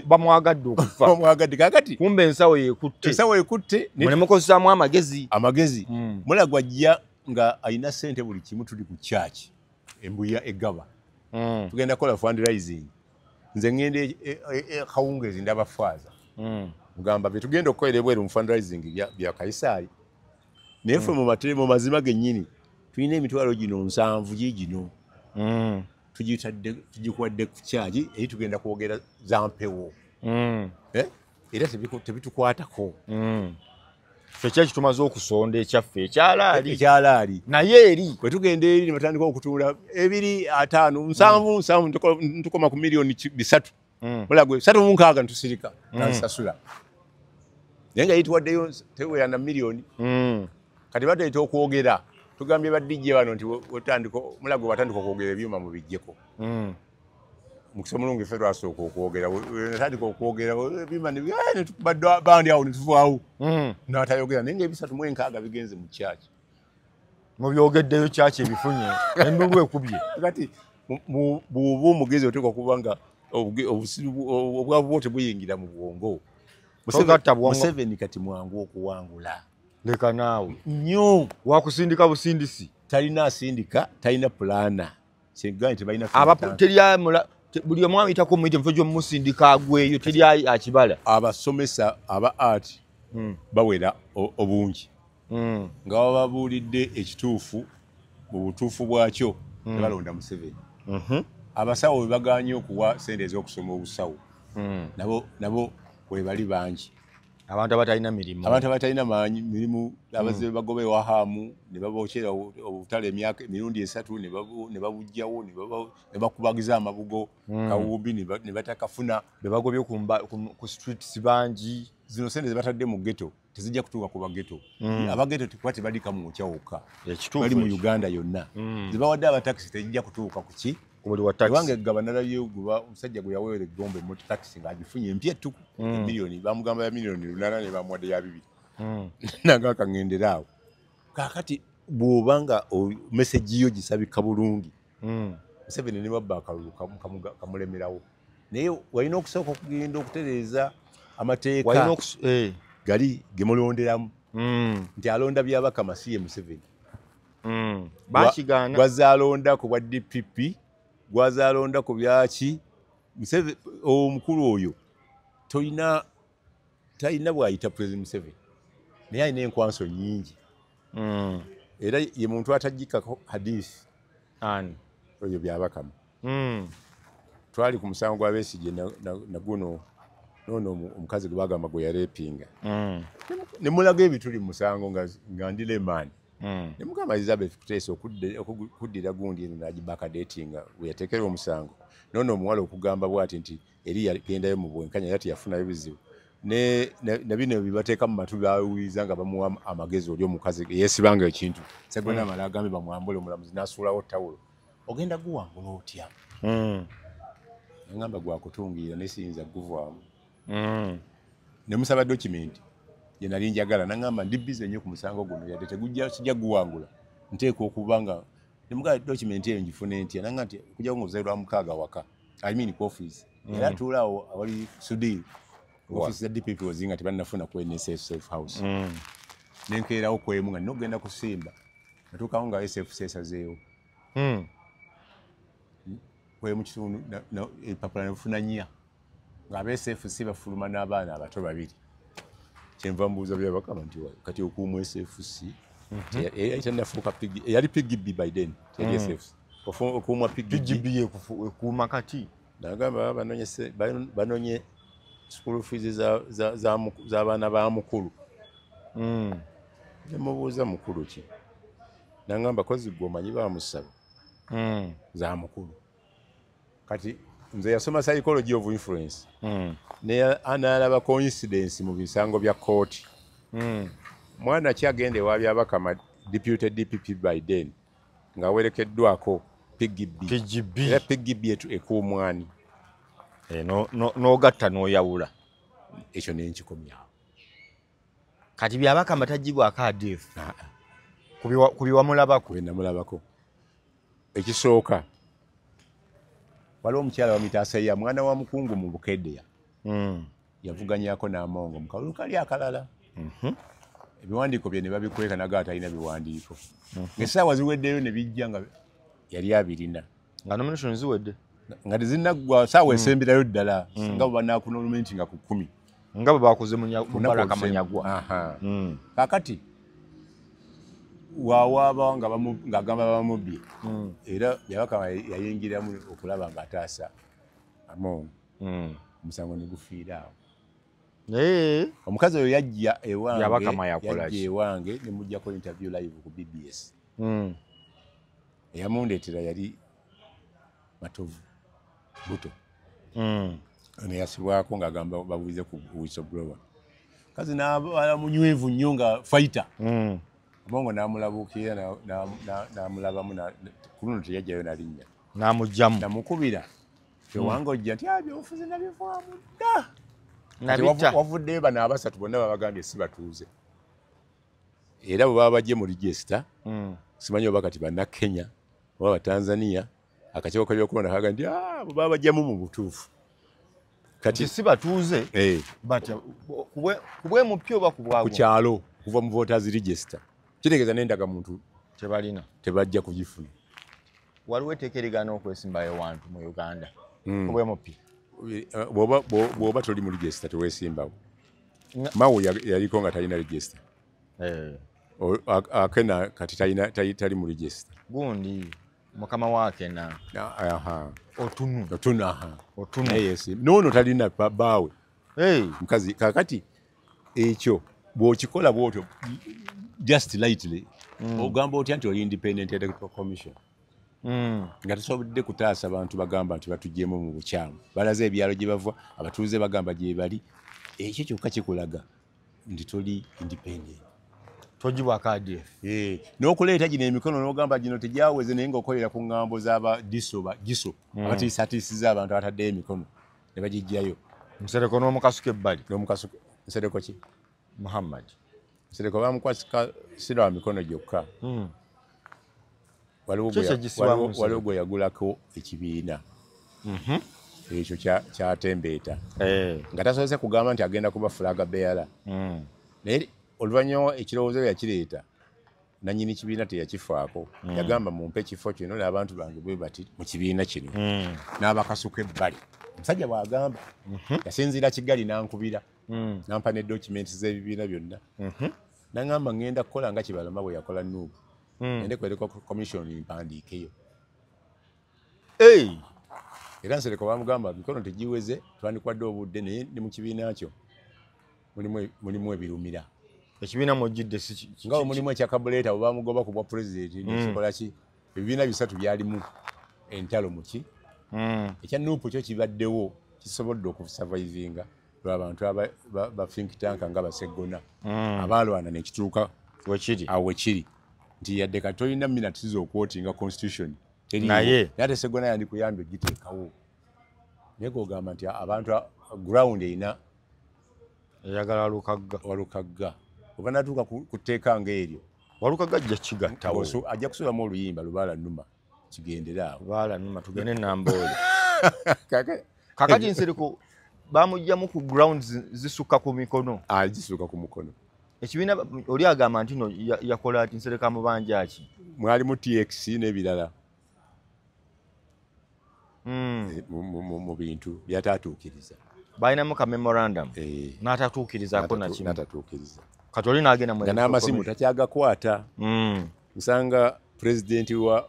bamwagadde okufa bamwagadde kakati kumbe ensawo yekutte munemukozesaamu amagezi Mulagwa ajja nga alina ssente buli kimu tuli ku church embuya egaba tugenda kola fundraising nze ngende kawungezi ndabafaaza mugamba bye tugenda okukolera ebweru mu fundraising bya Kaisaali naye ffe mu mazima gennyini tulina emitwalo gino 7 gigino tugikuwadde ku kyagi eri tugenda kwogera za mpewo era tebitukwatako ffe kyaki tumaze okusonda ekyaffe ekyalaali naye eri bwe tugenda eri ne batandika okutuula 2 5 7 ntukoma ku miliyoni 3 Mulagwe 3 ntusirika nasasula naye nga yituwaddeyo tewera na miliyoni kati bateeta okwogera tugambye badijje bano nti Mulagwe watandika okwogera ebyuma mu bijjeko mukisa mulungi ffe twasooka okwogera natandika okwogera ebyuma bandi awo netuvaawo n'atayogera naye nga 3 bigenze mu kyaki mubyogeddeyo kyaki ebifunye endulu ekubye kati bw'oba omugezi oteekwa okuba nga obwavu bwo tebuyingira mu bwongo Museveni kati mwangu okuwangula leka naawe nnyo wakusindika busindisi talina asindika talina pulaana segani tebalina buli omu ayitako muyite mufo gyomusindika agweyo teri akibala abasomesa aba art bawera obungi nga bababuulidde ekituufu mu butuufu bwakyo tebalonda Museveni abasawo bwe baganye okuwa sente ez'okusoma obusawo nabo we bali bangi abantu abatalina mirimu abazze bagobe wahamu ne babokyera obutale emyaka emirundi 3 ne babujjawo ne bakubagiza amabugo kawumbi ne batakafuna be bagobye ku streets bangi zino sente zebatadde mu ghetto tezijja kutuuka ku baghetto abaghetto tekwate balika mu kyawuka bali mu Uganda yonna zibawadde abataxi tezijja kutuuka ku ki buli wa taxi wange gavana y'oguba omusajja gwe yaweera eggombe mu taxi ng'agifunye empya ettuku miliyoni bamugamba ya miliyoni 8 ne bamuwadde ya 2 nanga kangendera awo kakati bw'oba nga message yo gisabika bulungi Museveni ne babba akalulu kamulemerawo naye walina okusooka okugenda okutereeza amateeka gali gemulonderamu nti alonda Byabakama si ye Museveni. Bakigaana gwazaalonda ku bwa DPP gwazaalonda ku byaki Museveni omukulu oyo talina bw'ayita President Museveni naye alina enkwanso nnyingi era ye muntu atagikako hadisi oyo Byabakama. Twali ku musango gwa Besigye naguno nono omukazi gwe bagamba gwe yalepinga ne mulaga ebituli mu musango nga ndi Lemaani ne mugamba Elizabeth Kuteesa okuddira gundi n'agibaka datinga we yateekera omusango nono omuwala okugamba bw'ati nti eri yagendayo mu bwenkanya yati yafunayo bizibu ne bino bibateeka mu matu bawuliza nga bamuwa amagezi oli omukazi yeesibanga ekintu Sseggona amala agambe bamwambule omulamuzi n'asuulawo ttawulo ogenda guwangula otya ngamba gwakutungira nesiyinza guvaamu ne musaba document ye nali njagala nangamba ndi busy nnyo ku musango guno yadde sijja guwangula nteeka okuba nga ne mugaa document eyo ngifune ntya nanga nti kujja ng'ozairwa mukaaga waka I mean ku office era tuulaawo awali Sudiri office ya DPP wazinga tebannafuna ku NSS safe house nenkeerawo kwemu nga nogenda kusimba natuukawo nga SFC esazeewo kwemu kitundu epapula nefuna nnya nga SFC bafuluma n'abaana abato babiri kyenva mbuuza Byabakama nti kati okuuma SFC yali yali PGB by then yali SFC okuuma PGB ekuuma kati nagamba banonye school fees z'abaana ba mukulu nemubuuza mukulu ki nagamba kozi gwe omanyi bamusaba za mukulu kati nze yasoma psychology of influence n'alaba coincidence mu bisango bya kooti mwana ki agenda ewa Byabakama deputed DPP by then ng'awerekeddwako PGB era PGB ekuumwani n'ogatta n'oyawula ekyo nenkikomyawo kati Byabakama tagibwako adeefu ku biwamulabako namulabako ekisooka waliwo omukyala wamitaasaya mwana wa mukungu mu Bukeddeya yavuganyako n'amongo mu kalulu kali akalala ebiwandiiko bye ne babikweka naga atalina biwandiiko ng'essaawa ziweddeyo ne bijja nga yali abirina nga nomination ziwedde nga tezinnaggwa saawa esemberayo ddala nga bwe banaakunolumenti nga ku 10 nga bwe bakoze Mubaraka Munyagwa kaakati wawaaba ng'agamba bamubye era Byabakama yayingiramu okulaba ng'ataasa amongo omusango ne gufiira awo omukazi oyo yajja ewange ne mujjako interview live ku BBS eyamundeetera yali Matovu Buto neyasibwako ng'agamba babuuze ku whistleblower kazi n'abala munywevu nnyo nga fighter Amongo n'amulabuukira n'amulabamu ku luno teyajjayo nalinnya n'amugyamu namukubira tewange ojja nti byofuze nabivaamu dda wavuddeyo bano abasatu bonna babagambye si batuuze era bwe baba bajje mu register simanyi oba kati bannakenya oba batanzania akakiiko k'ebyokulonda kaga nti bwe baba bajjamu mu butuufu kati si batuuze kubwe mupya oba kubwago ku kyalo kuva mu voters register kitegeeza n'endagamuntu tebajja kugifuna waliwo etteeka okwesimbayo wantu mu Uganda kubwe mupya bw'oba toli mu register teweesimbawo mawo yaliko nga talina register akena kati tali mu register gundi mukama waakena otunu noono talina baawe mukazi kakati ekyo bw'okikola bw'otyo just lightly ogamba otya nti oli independent electoral commission nga tusobodde kutaasa abantu bagamba nti batugyemu mu bukyamu balaze ebyalo gye bava abatuuze bagamba gye bali ekyo kyokka kikulaga nti toli independent togibwako ADF n'okuleeta gino emikono n'ogamba gino tegyaweze naye ng'okolera ku ŋŋambo z'abadiso abatiisatiisiza abantu abataddeyo emikono ne bagijjayo Nsereko n'omukasuka ebbali Nsereko ki Muhammad Nsereko bamukwasika sira wa mikono gyokka waliwo gwe yagulako ekibiina ekyo kyatembeeta nga tasobose kugamba nti agenda kuba flaga bearer. Naye oluvannyuma ekirowoozo yakireeta nannyini kibiina teyakifaako, yagamba mumpe ekifo kino n'abantu bange bwe bati mu kibiina kino, n'abakasuka ebbali. Omusajja bw'agamba yasinziira Kigali n'ankubira n'ampa ne documents z'ebibiina byonna, n'aŋŋamba ŋŋenda kukola nga Kibalama bwe yakola Nuupu, ngende kwereka commission mpandiikeyo. Era Nsereko bamugamba mikono tegiweze, twandikwadde obudde, naye ne mu kibiina kyo mulimu ebirumira. Ekibiina mujjidde nga mulimu ekya Kabuleeta bwe bamugoba ku bwa pulezidenti nekikola ki, ebibiina bisatu byalimu entalo muki. Ekya Nuupu kyo kibaddewo kisobodde okusurvivinga lw'abantu ba think tank nga Baseggona abaalwana ne kituuka awo wekiri, nti yadde kati tolina minutes z'okwotinga constitution naye ate Sseggona yandikuyambye ogiteekawo. Naye gogamba nti abantu ground erina eyagala Walukagga oba natuuka ku tteeka ng'eryo Walukagga ajja kigattawo, ajja kusulamu oluyimba Lubaala Nnuma kigendera awo. Lubaala Nnuma tugende Namboole. Kakati Nsereko bamugyamu ku ground zisukka ku mikono. Zisukka ku mukono. Ekibiina oli agamba nti no yakola ati Nsereko amubanja ki? Mwalimu TX n'ebirala mu bintu byatatuukiriza. Balinamu ka memorandum n'atatuukirizaako na kimu. Kati oli n'agenda mu n'amasimu takyagakwata. Nsanga pulezidenti wa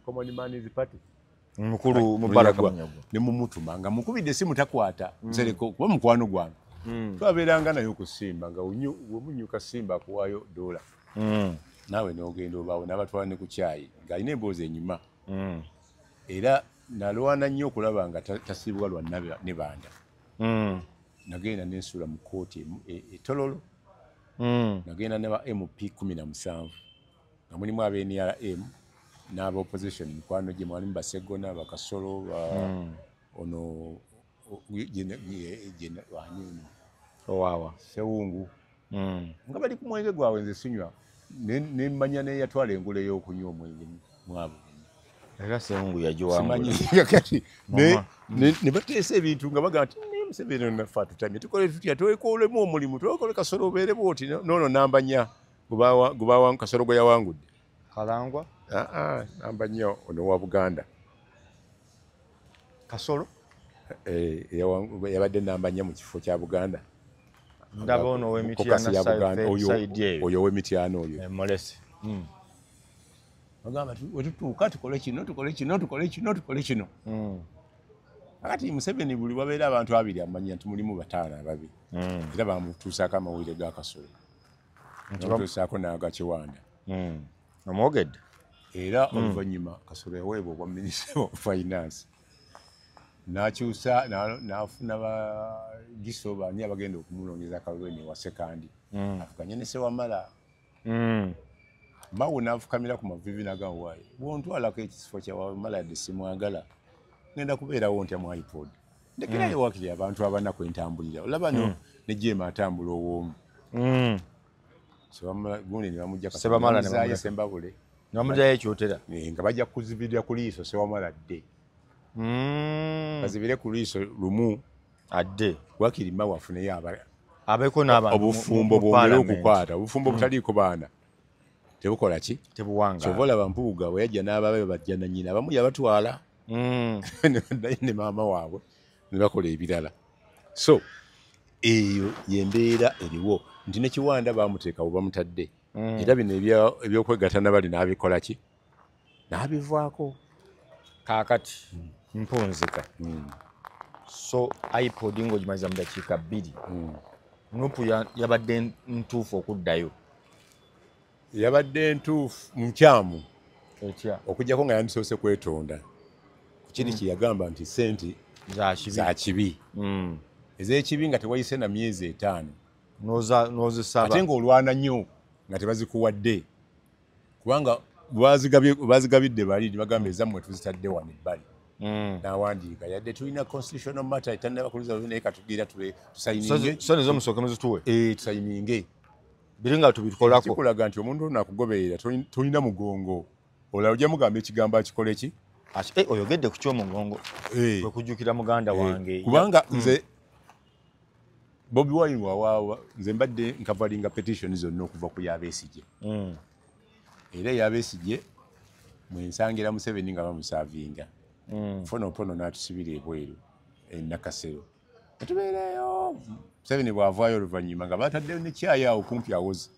Common Man's Party mukulu Mubaraka Munyagwa ne mumutuma nga mukubidde essimu takwata. Nsereko kuba mukwano gwange twabeeranga naye okusimba nga wemunyuka simba akuwaayo dola, naawe n'ogenda obaawo n'abatwala ne ku kyayi ng'alina emboozi enyuma. Era nalwana nnyo okulaba nga tasibwa lwa ne banda. Nagenda n'ensula mu kooti Tololo, nagenda ne ba MP 17 nga mulimu ab'NRM n'aba opposition mikwano gye, mwalimu Baseggona, Bakasolo, ono Owawa Sewungu, nga bali ku mwenge gwabwe nze sinywa, ne mmanya ne yatwala engule y'okunywa omwenge mwabo. Era Sewungu yagiwangula ne bateesa ebintu nga bagamba nti Museveni naffe atutamye tukole tutya, twekoolemu omulimu, twekole Kasolo obeere bw'oti noono namba nnya guba Kasolo gwe yawangudde Kalangwa. Namba nnya ono wa Buganda Kasolo yabadde namba nnya mu kifo kya Buganda. Ndaba ono w'Emityana oyo w'Emityana oyo Molesi. Bagamba wetutuuka tukole kino tukole kino tukole kino tukole kino. Akati Museveni buli wabeera abantu abiri amanya nti mulimu bataano ababiri, era bamutuusaako amawulire ga Kasolo, bamutuusaako n'aga Kiwanda. Omwogedde. Era oluvannyuma Kasolo yaweebwa obwa Minisita wa Finance, n'akyusa n'afuna bagiso bani abagenda okumunoonyeza akalweni wa sekandi, avuganya ne Sewamala. Mawo n'afukamira ku mavivi n'agamba waayi bw'ontwalako ekisifo kya Wamala yadde simwagala ngenda kubeerawo ntya mu iPod, ndekerayo wakiri abantu abanaku entambulira, olaba ne Jema atambula ow'omu. Sewamala gundi ne bamugya Sewamala ne bamuzaayo Sembabule ne bamugyayo ekyotera nga bajja kuzibirira ku liiso Sewamala adde. Bazibire ku liiso lumu adde wakiri Mawo afuneyo abeeko n'abantu obufumbo bwongere okukwata, obufumbo butaliiko baana tebukola ki? Tebuwanga. Kyova olaba Mpuuga bwe yajja n'ababe bajja na nnyina abamu yabatwala ne maama waabwe ne bakola ebirala. So eyo y'embeera eriwo nti ne Kiwanda baamuteeka bwe bamutadde, era bino ebyokwegattana bali n'abikola ki? N'abivaako. Kaakati mpunzika. So iPod ng'ogimaliza mu dakiika 2. Nuupu yabadde ntuufu okuddayo. Yabadde ntuufu nkyamu okujjako nga yandisoose kwetonda ku kiri kye yagamba nti sente za kibi ez'ekibi nga tewayise na myezi 5 n'ozisaba ate ng'olwana nnyo nga tebazikuwadde, kubanga bazigabidde bali ne bagamba ezammwe tuzitadde wano ebbali. N'awandiika yadde tulina constitutional matter etannaba naye katugira tusayininge. So nezo musooke muzituwe tusayininge biri nga tubitukolako. Kikulaga nti omuntu ono akugoberera tolina mugongo, olala ojja mugamba ekigambo akikole ki? oyogedde ku kyomugongo kwe kujjukira muganda wange kubanga nze Bobi Wine wawawa nze mbadde nkavalinga petition zonna okuva ku Yabesigye era Yabesigye mwensangira Museveni nga bamusavinga fonopono n'atusibira ebweru Nakasero tubeereyo Museveni bw'avaayo oluvannyuma nga bataddeyo ne cyayi awo kumpi awozi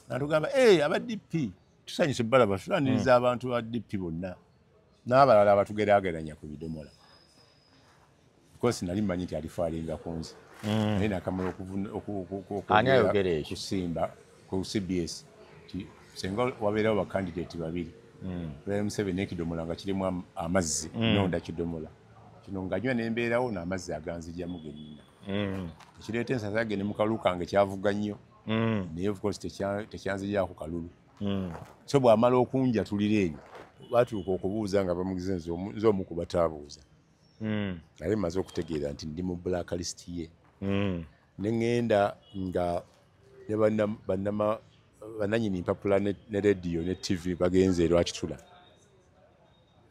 natugamba aba DP tusanyuse balaba tulaniriza abantu ba DP bonna n'abalala abatugeraageranya ku bidomola because nali mmanyi nti alifaalinga ku nze naye nakamala okusimba ku CBS senga wabeerawo bakandidate babiri Museveni n'ekidomola nga kirimu amazzi nonda kidomola kino nganywa nembeerawo n'amazzi aganzijjamu gennyina ekireeta ensasage ne mukalu kange kyavuga nnyo naye of course tekyanzijaako kalulu so bw'amala okunjatulira eyo batuuka okubuuza nga bamugize nze omu ku bataabuuza naye mmaze okutegeera nti ndi mu blacklist ye ne ŋŋenda nga bannannyini mpapula ne rediyo ne TV bagenze e Lwakitula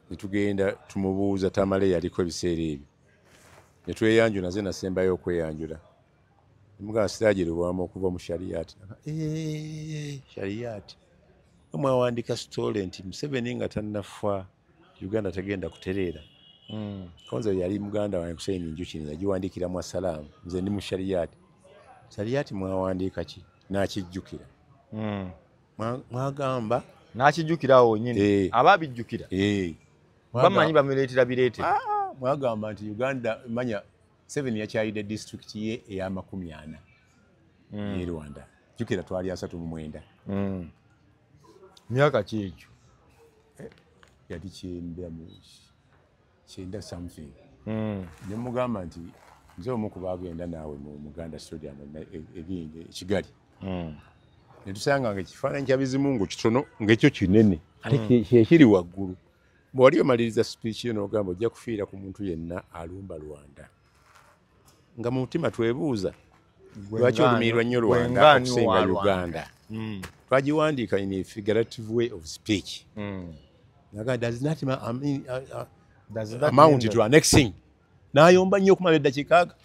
ne tugenda tumubuuza Tamale yaliko ebiseera ebyo ne tweyanjula naze nasembayo okweyanjula nemugamba siraagirwamu okuva mu Shariati Shariati omwawandiika sitole nti Museveni nga tannafa Uganda tegenda kutereera konzo yali muganda wange Hussein Njuki yagiwandiikiramu assalaamu nze ndi mu Shariati mwawandiika ki n'akijjukira mwagamba n'akijjukirawo nyini abaabijjukira bamanyi bamuleetera bireete mwagamba nti Uganda manya Museveni yakyayidde district ye eya40 ye Rwanda jjukira twali 39 myaka ki ekyo yali kyenda something ne mugamba nti nze omu ku baagenda naawe mu Muganda Stadium ebindi Kigali ne tusanga nga ekifaananyi kya Bizimungu kitono ng'ekyo kinene ate kyekiri waggulu bw'wali omaliriza speech yo n'ogamba ojja kufiira ku muntu yenna alumba Rwanda nga mu mutima twebuuza lwaki olumiirwa nnyo Rwanda okusinga Uganda twagiwandiika in a figurative way of speech does not amount to annexing n'ayomba nnyo okumala eddakiika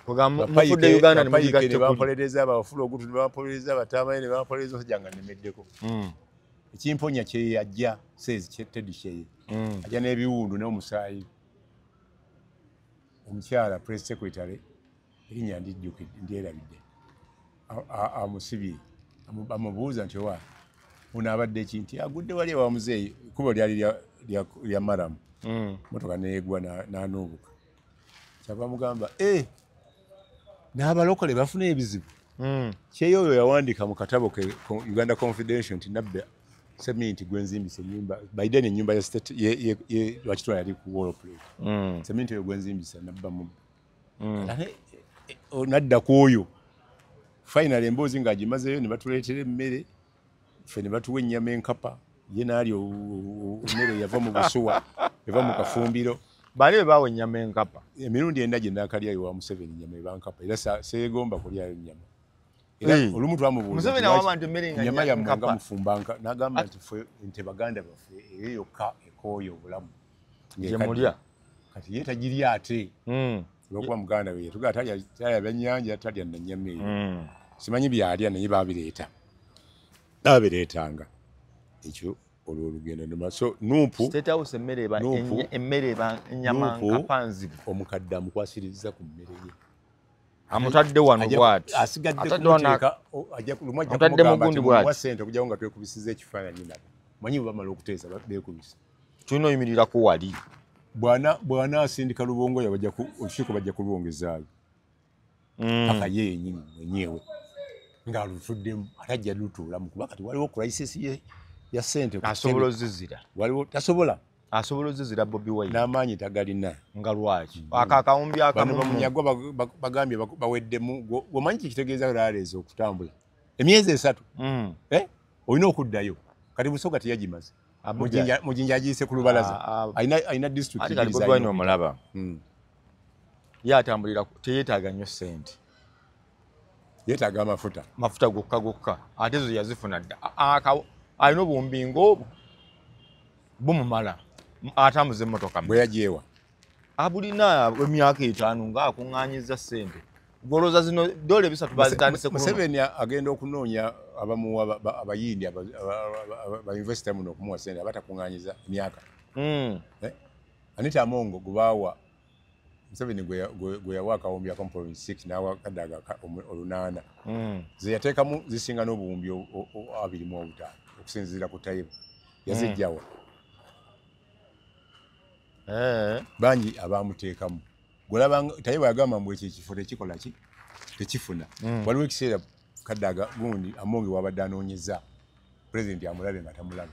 mufudde Uganda ne mugigatte ne bampoleriza abafula ogutu ne bampoleriza abatamayi ne bampoleriza omusajja nga nemeddeko ekimponya kye yajja says Teddy Sheye ajja n'ebiwundu n'omusaayi omukyala press secretary erinnya ndyerabidde amusibye amubuuza nti owa ono abadde ki nti agudde wali ewa muzeeyi kubo lyali lya maramu motoka neegwa n'anuubuka kyava mugamba n'abalokole bafuna ebizibu kyeyo oyo yawandiika mu katabo ke Uganda Confidential nti nabba seminti gwenzimbisa ennyumba Biden ennyumba ya state ye Lwakitula yali ku wall plate seminti eyo gwenzimbisa nabba mu nadda ku oyo finally emboozi ng'agimazeeyo ne batuleetera emmere ffe ne batuwa ennyama enkapa ye n'ali emmere yava mu busuwa eva mu kafumbiro bali be baawa ennyama enkapa emirundi enda gye naakalya ewa Museveni ennyama ebankapa era seegomba kulyayo ennyama era olumu twamubuuza ennyama yammwe nga mufumbanka n'agamba nti ffe nte baganda baffe eyo yokka ekooyo obulamu gyemulya kati ye tagirya ate olwokuba muganda we tugaa talya byannyanja talya na nnyama eyo simanyi byalya naye babireetanga ekyo olwo olugendo numa so nuupu State House emmere eba ennyama nkapa nzibu omukadde amukwasiriza ku mmere ye amutadde wano bw'ati asigadde kumuteeka amutadde mu gundi bw'ati sente okujjawo nga twekubisizza ekifaananyi nabo manyi bamala okuteesa beekubisa tulina oyimirirako wali bwana asindika lubongo olukiiko bajja kulwongezaayo paka ye yenyini mwenyewe ng'alutuddemu ate ajja lutuulamu kuba kati waliwo crisis ya sente asobola ozizira waliwo tasobola asobola ozizira Bobi Wine n'amaanyi tagalina nga lwaki akakawumbi akamu bamunyagwa bagambye baweddemu omanyi kikitegeeza laaleeza okutambula emyezi 3 olina okuddayo kati Busoga teyagimaze Mujinja agiyise ku lubalaza alina district Bobi Wine omulaba ye atambulira teyeetaaga nnyo sente yeetaaga amafuta gokka ate zo yazifuna dda alina obuwumbi ng'obwo bumumala atambuza emmotoka bwe yajeewa abulina emyaka 5 ng'akuŋŋaanyiza ssente goloza zino doole bisatu bazitandise Museveni agenda okunoonya abamu abayindi aba university muno okumuwa ssente abatakuŋŋaanyiza emyaka Anita Amongo gubaawa Museveni gwe yawa akawumbi aka 1.6 n'awa Kadaga 8 ze yateekamu zisinga n'obuwumbi 25 okusinziira ku tayibu yazijjawa bangi abamuteekamu golaba tayibu yagamba mbu ekyo ekifo tekikola ki tekifuna waliwo ekiseera Kadaga gundi Amongo wabadde anoonyeza pulezidenti amulabe nga tamulaba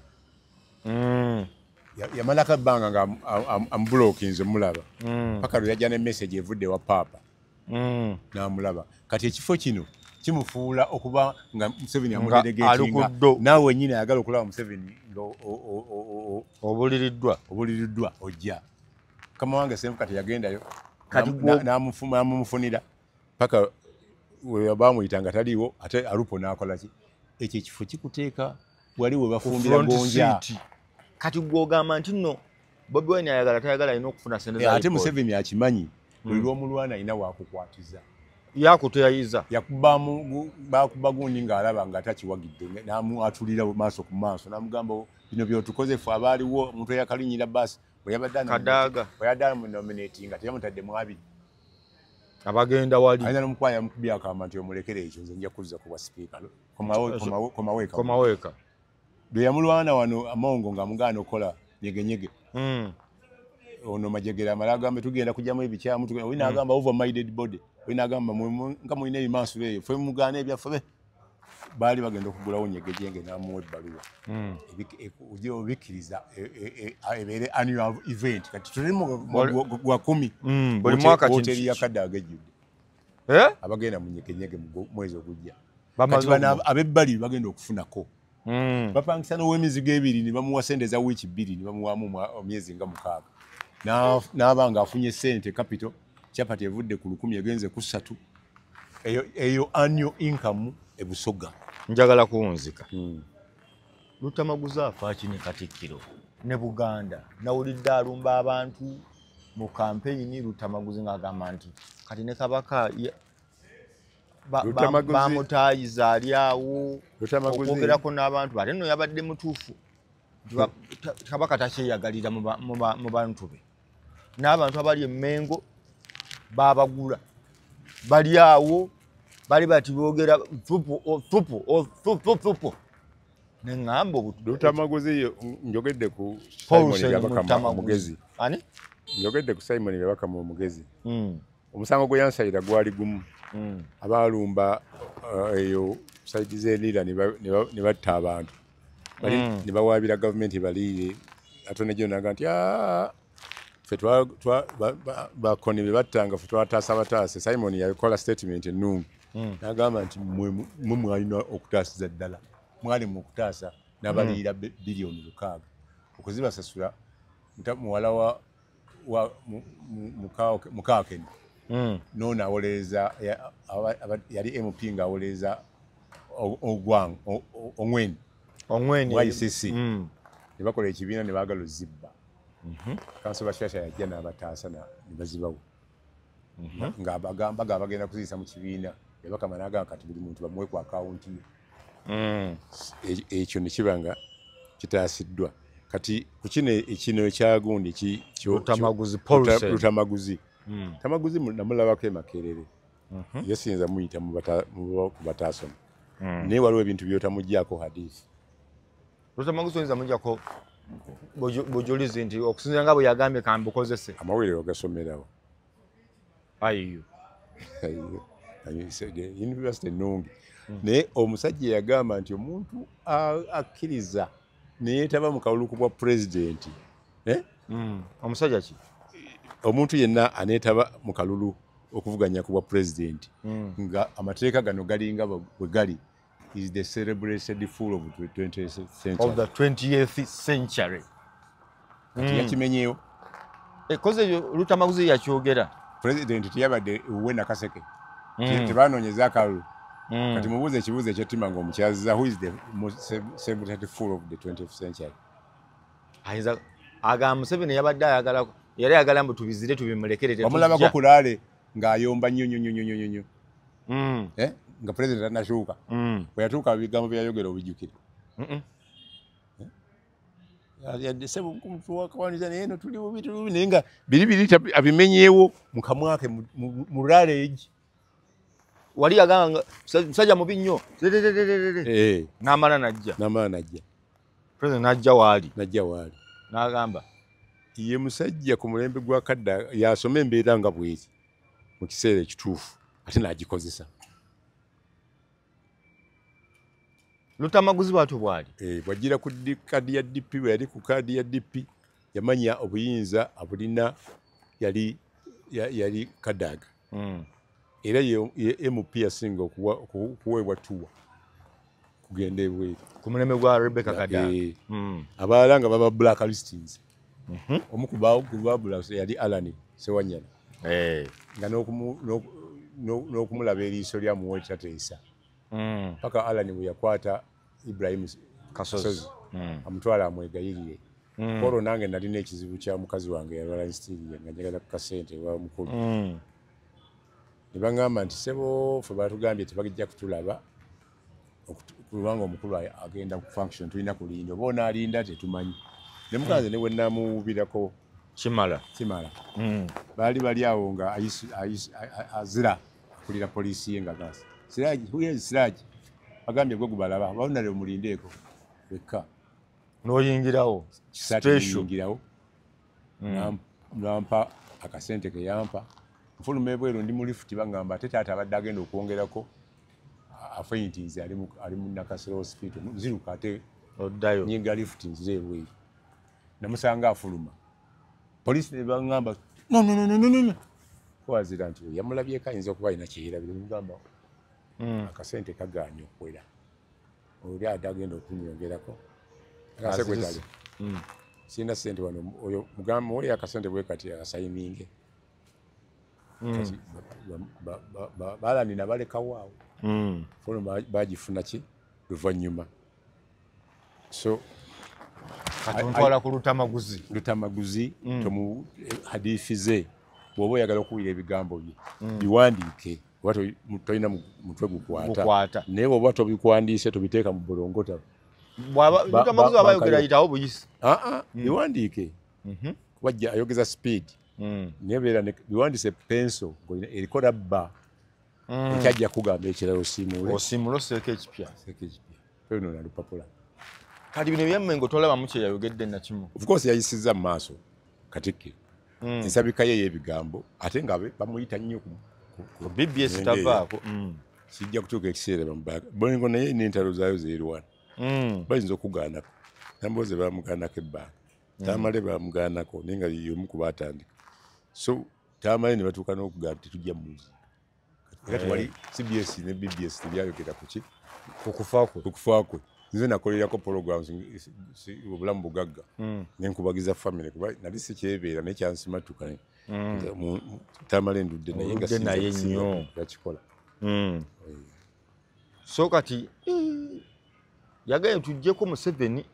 yamalako ebbanga nga amubulookinze mulaba paka lwe yajja ne message evudde wa paapa n'amulaba kati ekifo kino kimufuula okuba nga Museveni amudelegatinga naawe nnyini ayagala okulaba Museveni nga obuliriddwa ojja kama wange Senfu kati yagendayo n'amumufunira paka we bamuyita taliiwo ate alupo n'akola ki ekyo ekifo kikuteeka wali we bafumbira gonja kati gwogamba nti nno Bobi Wine ayagala tayagala alina okufuna sente za ate Museveni akimanyi buli lw'omulwana alina waakukwatiza yakuteyayiza bakuba gundi ng'alaba nga takiwagidde n'amwatulira maaso ku maaso n'amugamba bino byotukoze ffe abaaliwo omuntu eyakalinyira baasi oyadde nominati nga teyamutadde mu abiri abagenda wali alina n'omukwaya yamukubye akamba nti omulekere ekyo nze nja kuzza ku bwa sipiika komaweeka bwe yamulwana wano Amongo ng'amugaana okukola nyegenyege ono Majegera amala agambe tugenda kujjamu ebikyamu we n'agamba over my dead body we n'agamba nga mulina ebimansu eyo ffe mugaana ebyaffe baali bagenda okugulawo nyegejenge n'amuwa ebbaluwa ojja obikkiriza ebeere annual event kati tuli mu gwa 10 buli mwaka hoteri ya Kadaga ejjudde abagenda mu nyegenyege mu mwezi ogujja kati abebbali bagenda okufunako bapangisa n'ow'emizigo 2 ne bamuwa sente za wiiki 2 ne bamuwamu emyezi nga 6 n'abanga afunye sente capital chapati evudde ku 10 egenze ku 3 eyo annual income ebusoga njagala kuwunzika Lutamaguza afaaki ne Katikkiro ne Buganda nawulidde alumba abantu mu kampeyini Lutamaguzi ng'agamba nti kati ne Kabaka bamutaayiza ali awo okwogerako n'abantu ate nno yabadde mutuufu Kabaka takyeyagalira mu bantu be n'abantu abali emmengo babagula bali awo bali bati boogera tupu neŋŋamba Lutamaguzi njogedde ku Simon Byabakama omugezi njogedde ku Simon Byabakama omugezi omusango gwe yansayira gwali gumu abaalumba eyo saidi z'erira ne batta abantu ne bawaabira gavumenti baliire atone gyo naga nti ffe bakoni be battanga ffe twataasa bataase Simon yakola statement ennungi n'agamba nti mwe mwalina okutaasiza ddala mwali mu kutaasa n'abaliira biliyoni 6 okuzibasasula muwala wa Mukaakeni nono awolereza yali MP ng'awolereza Ongwen wa ICC ne bakola ekibiina ne baagala ozibba kanso bashasha yajja n'abataasa ne bazibawo ng'abagamba bagenda kuziisa mu kibiina Byabakama n'agamba kati buli muntu bamuwe ku akawunti ye ekyo ne kiba nga kitaasiddwa kati ku kino ekyagundi Lutamaguzi Tamaguzi namulabako Makerere yasinza muyita mu bataasoma naye waliwo ebintu byotamuggyako hadiisi Lutamaguzi oyinza muggyako bujulizi nti okusinzira nga bwe yagambye kambukozese amawulire ogasomerawo ayiyo university ennungi naye omusajja yagamba nti omuntu akkiriza neyeetaba mu kalulu bwa pulezidenti omusajja ki omuntu yenna aneetaba mu kalulu okuvuganya ku bwa pulezidenti nga amateeka gano galinga bwe gali is the celebrated fool of the 20th century yakimenyeewo koze Lutamaguzi yakyogera pulezidenti teyabadde uwe nakaseke tebanoonyeza akalulu kati mubuuze ekibuuzo ekyettima ng'omukyaziza who is the most celebrated fool of the 20th century aga Museveni yabadde ayagala yali ayagala mbu tubizire tubimulekere wamulabako kulaale ng'ayomba nnyo nga president anashuuka bwe yatuuka ebigambo byayogera obijjukira yadde sebukumtuwakawaniza naye no tuli bubi naye nga biri abimenyeewo mu kamwake mu lulaale egi wali yagamba musajja mubi nnyo n'amala najja president najja waali n'agamba ye musajja ku mulembe gwa kadda yasoma embeera nga bwezi mu kiseera ekituufu ate n'agikozesa lutamaguzi bwatyo bwali bwajjira ku kadi ya DP bwe yali ku kadi ya DP yamanya obuyinza abulina yali Kadaga era ye MP yasinga okuweebwa tuwa kugenda ebweru ku mulembe gwa Rebecca Kadaga abalala nga baba blacklistings omu ku baabula yali Alan Sewanyana nga n'okumulaba eriiso lya muweta teesa paka Alan bwe yakwata Ibrahim Kasozi amutwala amwegayirire koro nange nalina ekizibu kya mukazi wange yalwala nsitiriye nga njagala kukasente wa mukulu ne baŋŋamba nti sebo fe batugambye tebagijja kutulaba kubanga omukulu agenda ku function tulina kulinda oba onaalinda tetumanyi ne mukazi ne bwe nnamuwubirako kimala bali awo nga azira akulira poliisi ye nga gasi Siraji agambye gwe gubalaba bawunale omulindeeko wekka n'oyingirawo yingirawo nampa akasente ke yampa nfuluma ebweru ndi mu lifuti baŋŋamba ate taata abadde agenda okwongerako afeintinze ali mu Nakasero hospital nziruka ate oddayo nyinga lifuti nzire ebweru namusanga afuluma poliisi ne baŋŋamba no wazira nti yamulabyeko ayinza okuba alina kyeyirabire mugamba akasente kagaanye okwera oli ate agenda okunyongerako akasekretale sina sente wano oyo mugamba oyo akasente bwe kati asayininge balanina balekawo awo fono bagifuna ki luvannyuma so katutwala ku lutamaguzi tomu hadithi ze bw'oba oyagala okuwulira ebigambo bye biwandiike tolina mutwe gukwata naye bw'oba tobikuwandiise tobiteeka mu bolongota lutamaguzi aba ayogera ayitawo buyisi biwandiike wajja ayogeza speed naye beera biwandiise penso eriko labba ekyajja kugamba ekirala osimule oseeko ekipya eno nalupapula kati bino ebyammengo tolabamu kye yayogedde nakimu of course yayisizza mu maaso Katikkiro ensabika ye y'ebigambo ate nga bamuyita nnyo ku BBS tavaako kijja kutuuka ekiseera bamubaga Bolingo naye n'entalo zaayo zeerwana bayinza okugaanako namboze bamugaanako ebbanga Tamale bamugaanako naye nga y'omu ku baatandika so Tamale ne batuuka n'okugamba tetujja muzi kati wali CBS ne BBS tebyayogera kuki okufa kwe nze nakolerako programs obulamu bugagga nenkubagiza family kuba nali sikyebeera naye kyansimatuka Tamale ndudde naye nnyo yakikola so kati yagaye tujjeko Museveni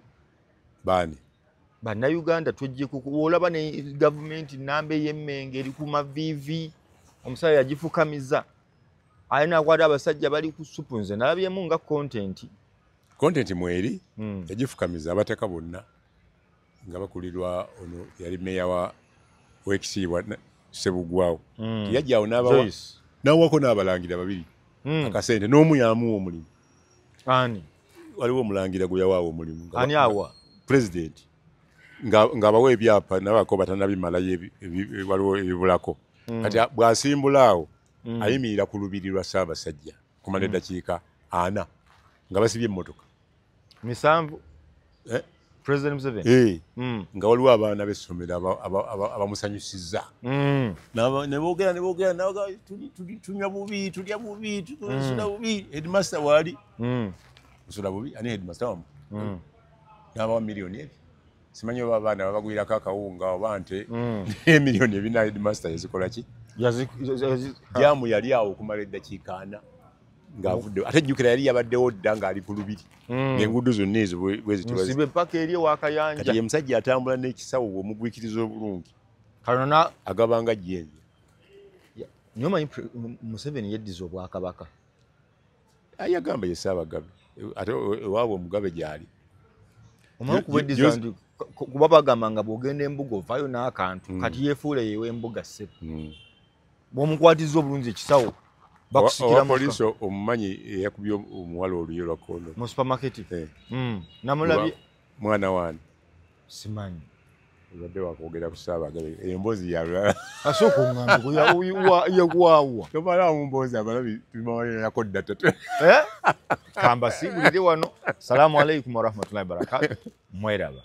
baani bannayuganda tujjeko olaba ne gavumenti namba ey'emmenge eri ku mavivi omusaya yagifukamiza ayina akwata abasajja bali ku supu nze nalabyemu nga content mweri yagifukamiza abateka bonna nga bakulirwa ono yali meya w'ekisiibwa Sebugwawo yajjaawo n'awako n'abalangira babiri akasente n'omu yamuwa omulimu ani waliwo omulangira gwe yawaawo omulimu ani awa president ng'abawa ebyapa nabako batanabimalayo waliwo ebibulako kati bw'asimbulaawo ayimirira ku lubiri lwa Ssaabasajja kumala eddakiika 4 nga basibye emmotoka 7 President Museveni nga waliwo abaana b'essomero abamusanyusizza ne boogera tunywa bubi tulya bubi tusula bubi headmaster waali nsula bubi ani headmaster wamu n'abawa miliyoni ebi simanyi oba abaana babagwirako akawunga oba nte emiliyoni ebina headmaster yazikola ki jamu yali awo okumala eddakiika 4 ng'avudde ate jjukira yali yabaddewo dda ng'ali ku lubiri ng'enguudo zonna ezo nsibe paka eri ewakayanja kati ye musajja atambula n'ekisawo omugwikiriza obulungi kanona agabanga jjenje niyo manyi Museveni yeddiza obwakabaka yagamba ye Ssaabagabe ate ewaabwe omugabe gy'ali omanyi okubeddiza nti kuba bagamba nga bw'ogenda embuga ovaayo n'akantu kati yeefuule yeew'embuga ssebo bw'omukwatizza obulungi ekisawo bakusikira poliisi omumanyi eyakubye omuwala oluyo lwa kondo mu supermarket namulabye mwana waani simanyi obadde wakwogera ku Ssaabagabe emboozi yalala asooka oŋŋamba yagwawa tomala mu mboozi abalabi tulimawalinako dda tate kamba siibulire wano salaamu alaikum warahmatullahi wabarakatu mweraba